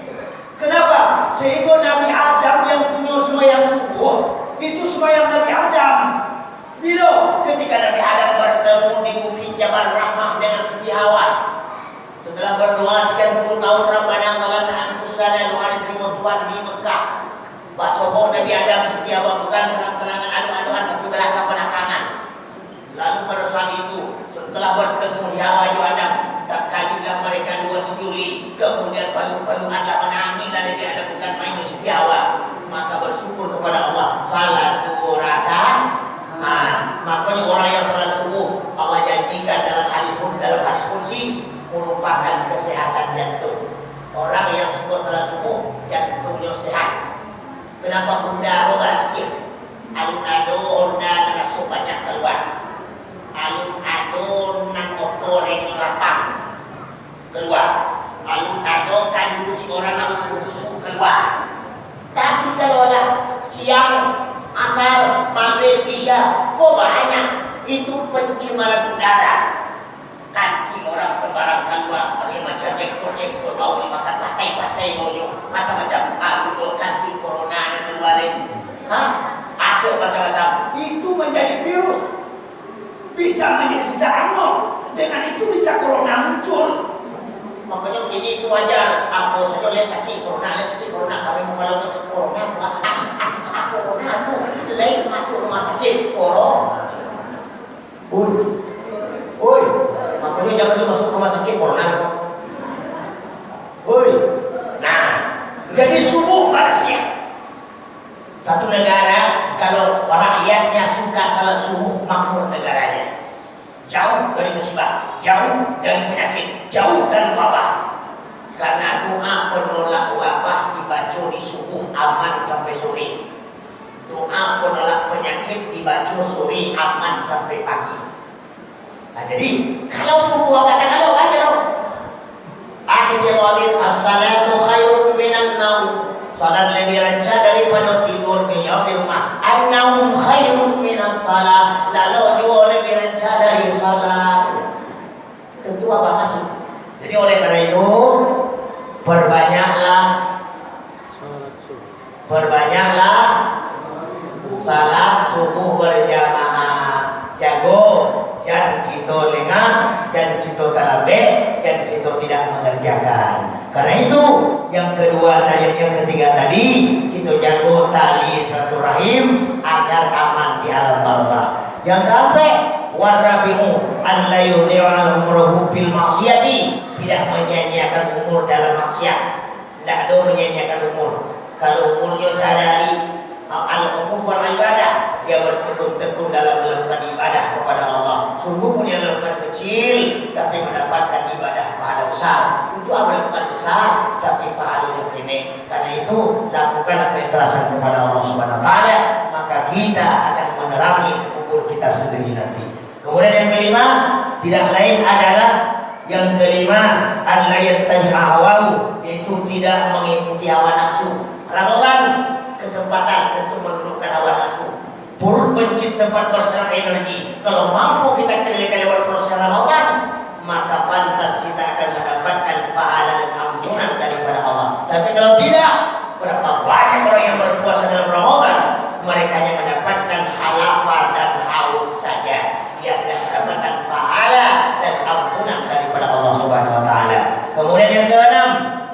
Kenapa? Sehingga Nabi Adam yang punya sembahyang subuh itu sembahyang Nabi Adam. Bila? Ketika Nabi Adam bertemu di Bukit Jabal Rahmah dengan Siti Hawa. Setelah berdoa sekian puluh tahun Rabbana Ta'ala Anfusana doa diterima Tuhan di Mekah. Basoho Nabi Adam Siti Hawa bukan terang-terangan adu-aduan tapi belakang-belakangan. Lalu pada saat itu setelah bertemu Hawa dan Adam, tak kajilah mereka dua sejuli. Kemudian palu-paluanlah menangis dan dia ada bukan main Siti Hawa. Maka bersyukur kepada Allah. Salat 2 rakaat. Makanya orang yang salat subuh Allah janjikan dalam hadis kursi merupakan kesehatan jantung. Orang yang suka salat subuh Kenapa bunda rogasia? Alun-alun na nalasok banyak keluar. Alun-alun na kotorin lapang keluar. Alun-alun kan si orang yang busuk keluar. Tapi kalau lah siang, asar, maghrib, isya, kok banyak itu pencemaran udara. Kanti orang sembarang keluar, ada macam ekor-ekor bau dimakan patai-patai baunya, macam-macam abu kanti corona yang keluar lagi. Asal pasal-pasal itu menjadi virus, bisa menjadi sisa dengan itu bisa corona muncul. Makanya begini itu wajar. Apa saja oleh sakit corona, kami mengalami corona, corona itu lain masuk rumah sakit corona. Oi, makanya jangan cuma masuk rumah sakit corona. Oi, nah, jadi subuh Malaysia. Satu negara kalau rakyatnya suka salat subuh, makmur negaranya. Jauh dari musibah, jauh dari penyakit, jauh dari wabah. Karena doa penolak wabah dibaca di subuh aman sampai sore. Doa penolak penyakit dibaca sore aman sampai pagi. Nah, jadi kalau subuh katakan baca dong. Akhirul walid as-salatu khairun minan naum. Salat lebih rancak daripada tidur di rumah. An-naum khairun minas salat. Lalu juga lebih rancak dari salat. Tentu apa maksud? Jadi oleh karena itu perbanyaklah salat subuh berjamaah. Jago, jangan kita lengah, jangan kita talabe, jangan kita tidak mengerjakan. Karena itu yang kedua tadi, yang ketiga tadi kita jago tali silaturahim agar aman di alam barzakh. Yang keempat warabihu an la yudhi'a umruhu bil maksiati, tidak menyanyiakan umur dalam maksiat. Tidak ada menyanyiakan umur. Kalau umurnya sadari al-uquf wal ibadah, dia bertekun-tekun dalam melakukan ibadah kepada Allah. Sungguh punya melakukan kecil tapi mendapatkan ibadah pahala besar. Itu melakukan besar tapi pahalanya kini. Karena itu lakukanlah keikhlasan kepada Allah Subhanahu wa taala, maka kita akan menerangi kubur kita sendiri nanti. Kemudian yang kelima, tidak lain adalah yang kelima adalah yattabi'a hawahu, yaitu tidak mengikuti hawa nafsu. Ramadan kesempatan tentu menundukkan hawa nafsu. Perut pencipta tempat berserah energi. Kalau mampu kita keliling lewat proses Ramadan, maka pantas kita akan mendapatkan pahala dan ampunan daripada Allah. Tapi kalau tidak, berapa banyak orang yang berpuasa dalam Ramadan, mereka hanya mendapatkan lapar dan haus saja. Dia tidak mendapatkan pahala dan ampunan daripada Allah Subhanahu wa taala. Kemudian yang keenam,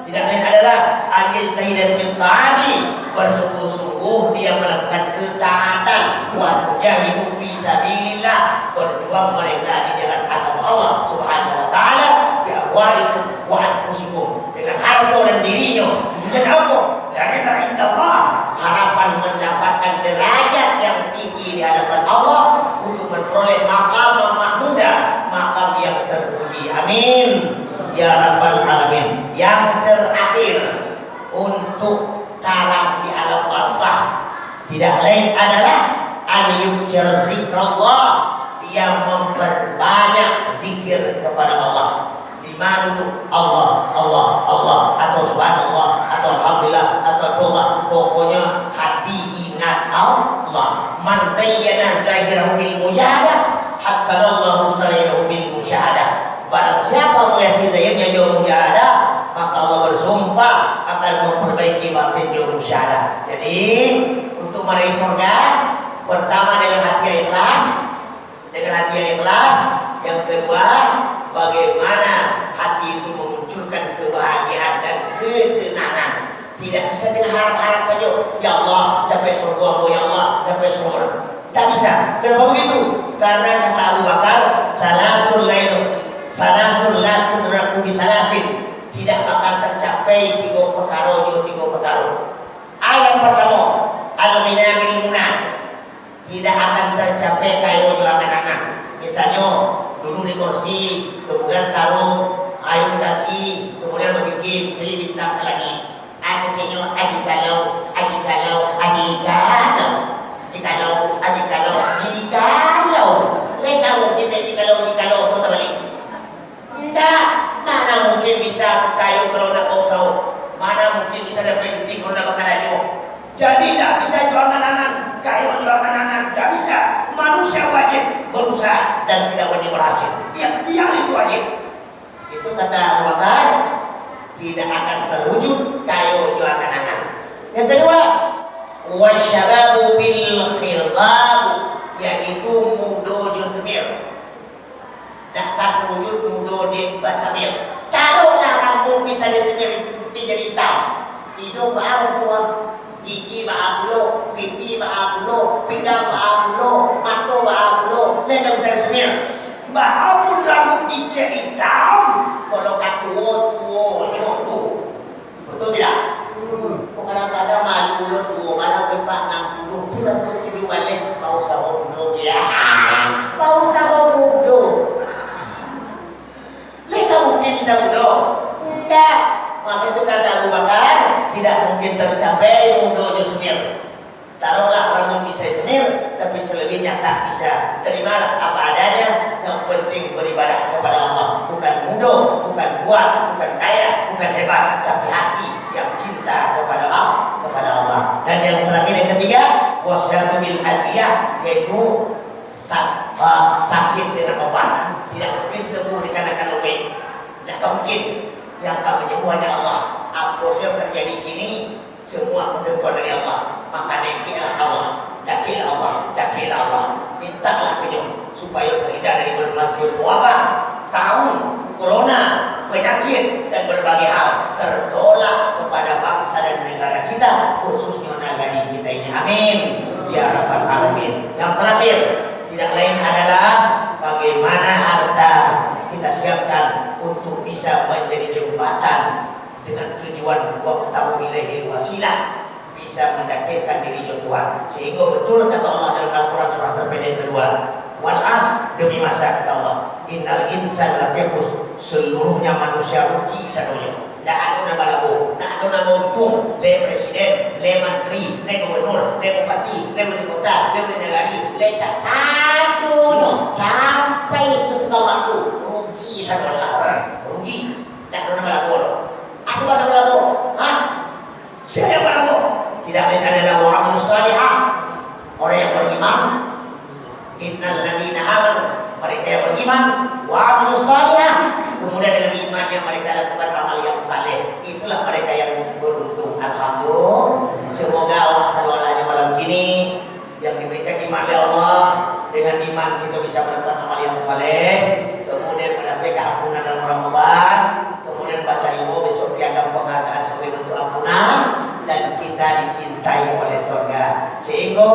tidak lain adalah ajil tahidan bil taati, bersungguh-sungguh dia melakukan ketaatan, wa jahidu fi sabilillah, berjuang mereka di jalan agama Allah Subhanahu wa taala, bi amwalikum wa anfusikum, dengan harta dan dirinya. Tujuan apa? Dari Allah, harapan mendapatkan derajat yang tinggi di hadapan Allah untuk memperoleh maqam mahmudah, maqam yang terpuji. Amin ya rabbal alamin. Yang terakhir untuk tarang di alam barzakh tidak lain adalah an yukshir zikrullah, dia memperbanyak zikir kepada Allah. Di mana itu Allah, Allah, Allah, atau subhanallah, atau alhamdulillah, atau Allah. Pokoknya hati ingat Allah. Man zayyana zahirahu bil mujahadah, hasanallahu sarirahu bil musyahadah. Barang siapa mengasihi zahirnya jauh mujahadah, maka Allah bersumpah akan memperbaiki batin jauh musyahadah. Jadi untuk meraih surga, pertama dengan hati yang ikhlas, yang kedua bagaimana hati itu memunculkan kebahagiaan dan kesenangan. Tidak bisa dengan harap-harap saja, ya Allah dapat surga, ya Allah dapat surga. Tak bisa. Kenapa begitu? Karena kata Abu Bakar, salasul la tudraku bisalasin, tidak bakal tercapai tiga perkara. Ayat pertama, al-ghina bil munah, tidak akan tercapai kaya angan-angan. Misalnya dulu di kursi, kemudian sarung, ayun kaki, kemudian membuat celibit lagi. Akhirnya aji galau, Jadi tidak bisa jual angan-angan, kaya jual angan-angan, tidak bisa. Manusia wajib berusaha dan tidak wajib berhasil. Ikhtiar itu wajib. Itu kata Abu Bakar, tidak akan terwujud kaya jual angan-angan. Yang kedua, wasyababu bil khilab, yaitu mudo semir. Dapat terwujud mudo di basamir. Taruhlah rambut bisa disemir putih jadi hitam, hidung baru tua, gigi baru, pipi baru, pinggang baru, mata baru, leher bisa disemir. Bahapun rambut dicat hitam, kalau tua nyoto, betul tidak? Kadang-kadang malu tua, mana tempat 60, bulan tu balik mau sahur mudo ya, mau sahur mudo. Mereka mungkin bisa mudo? Tidak. Maka itu kata Abu Bakar, tidak mungkin tercapai mudo semir. Taruhlah rambut bisa semir, tapi selebihnya tak bisa. Terimalah apa adanya. Yang penting beribadah kepada Allah. Bukan mudo, bukan kuat, bukan kaya, bukan hebat, tapi hati yang cinta kepada Allah. Dan yang terakhir yang ketiga, wasyatu bil adiyah, yaitu sakit dengan obat. Tidak mungkin sembuh dikarenakan obat. Tidak mungkin. Yang akan menyembuh hanya Allah. Apa yang terjadi kini semua ketentuan dari Allah. Maka dakilah Allah. Mintalah kenyum supaya terhindar dari berbagai wabah, tahun, corona, penyakit dan berbagai hal tertolak kepada bangsa dan negara kita, khususnya negara kita ini. Amin. Ya Rabbal Alamin. Yang terakhir, tidak lain adalah bagaimana harta kita siapkan untuk bisa menjadi jembatan dengan tujuan waqtahu ilaihi wasilah, bisa mendekatkan diri ke Tuhan. Sehingga betul kata Allah dalam Al-Quran surah terpendek kedua, wal as, demi masa kata Allah, innal insan lafiqus, seluruhnya manusia rugi sadonya. Tak ada nama labu, tak ada nama untung, le presiden, le menteri, le gubernur, le bupati, le wali kota, le wali negari, le satu sampai itu kita masuk rugi sadonya, rugi. Tak ada nama labu. Asal nama labu, siapa yang labu? Tidak lain adalah wa'amal salihah, orang yang beriman. Innal ladzina amanu, mereka yang beriman, wa'amal salihah, kemudian dengan imannya mereka lakukan amal yang saleh. Itulah mereka yang beruntung. Alhamdulillah. Semoga Allah SWT malam ini yang diberikan iman oleh Allah, dengan iman kita bisa melakukan amal yang saleh, kemudian mendapat ampunan dalam Ramadan, kemudian baca ilmu besok dianggap penghargaan sebagai bentuk ampunan, dan kita dicintai oleh surga. Sehingga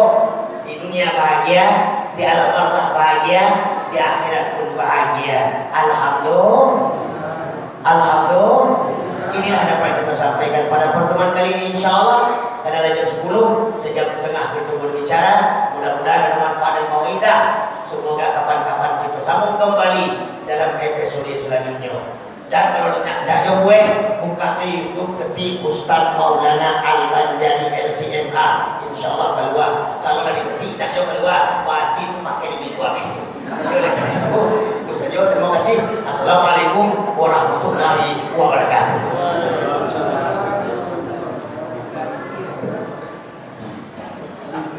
di dunia bahagia, di alam barzakh bahagia, di akhirat pun bahagia. Alhamdulillah. Inilah apa yang kita sampaikan pada pertemuan kali ini, insyaallah. Pada jam 10, sejam setengah kita berbicara. Mudah-mudahan ada manfaat dan mauizah. Semoga kapan-kapan kita sambung kembali dalam episode selanjutnya. Dan kalau tidak gue buka si YouTube ketik Ustaz Maulana Al-Banjari LCMA, insyaallah keluar. Kalau ada ketik tidak keluar,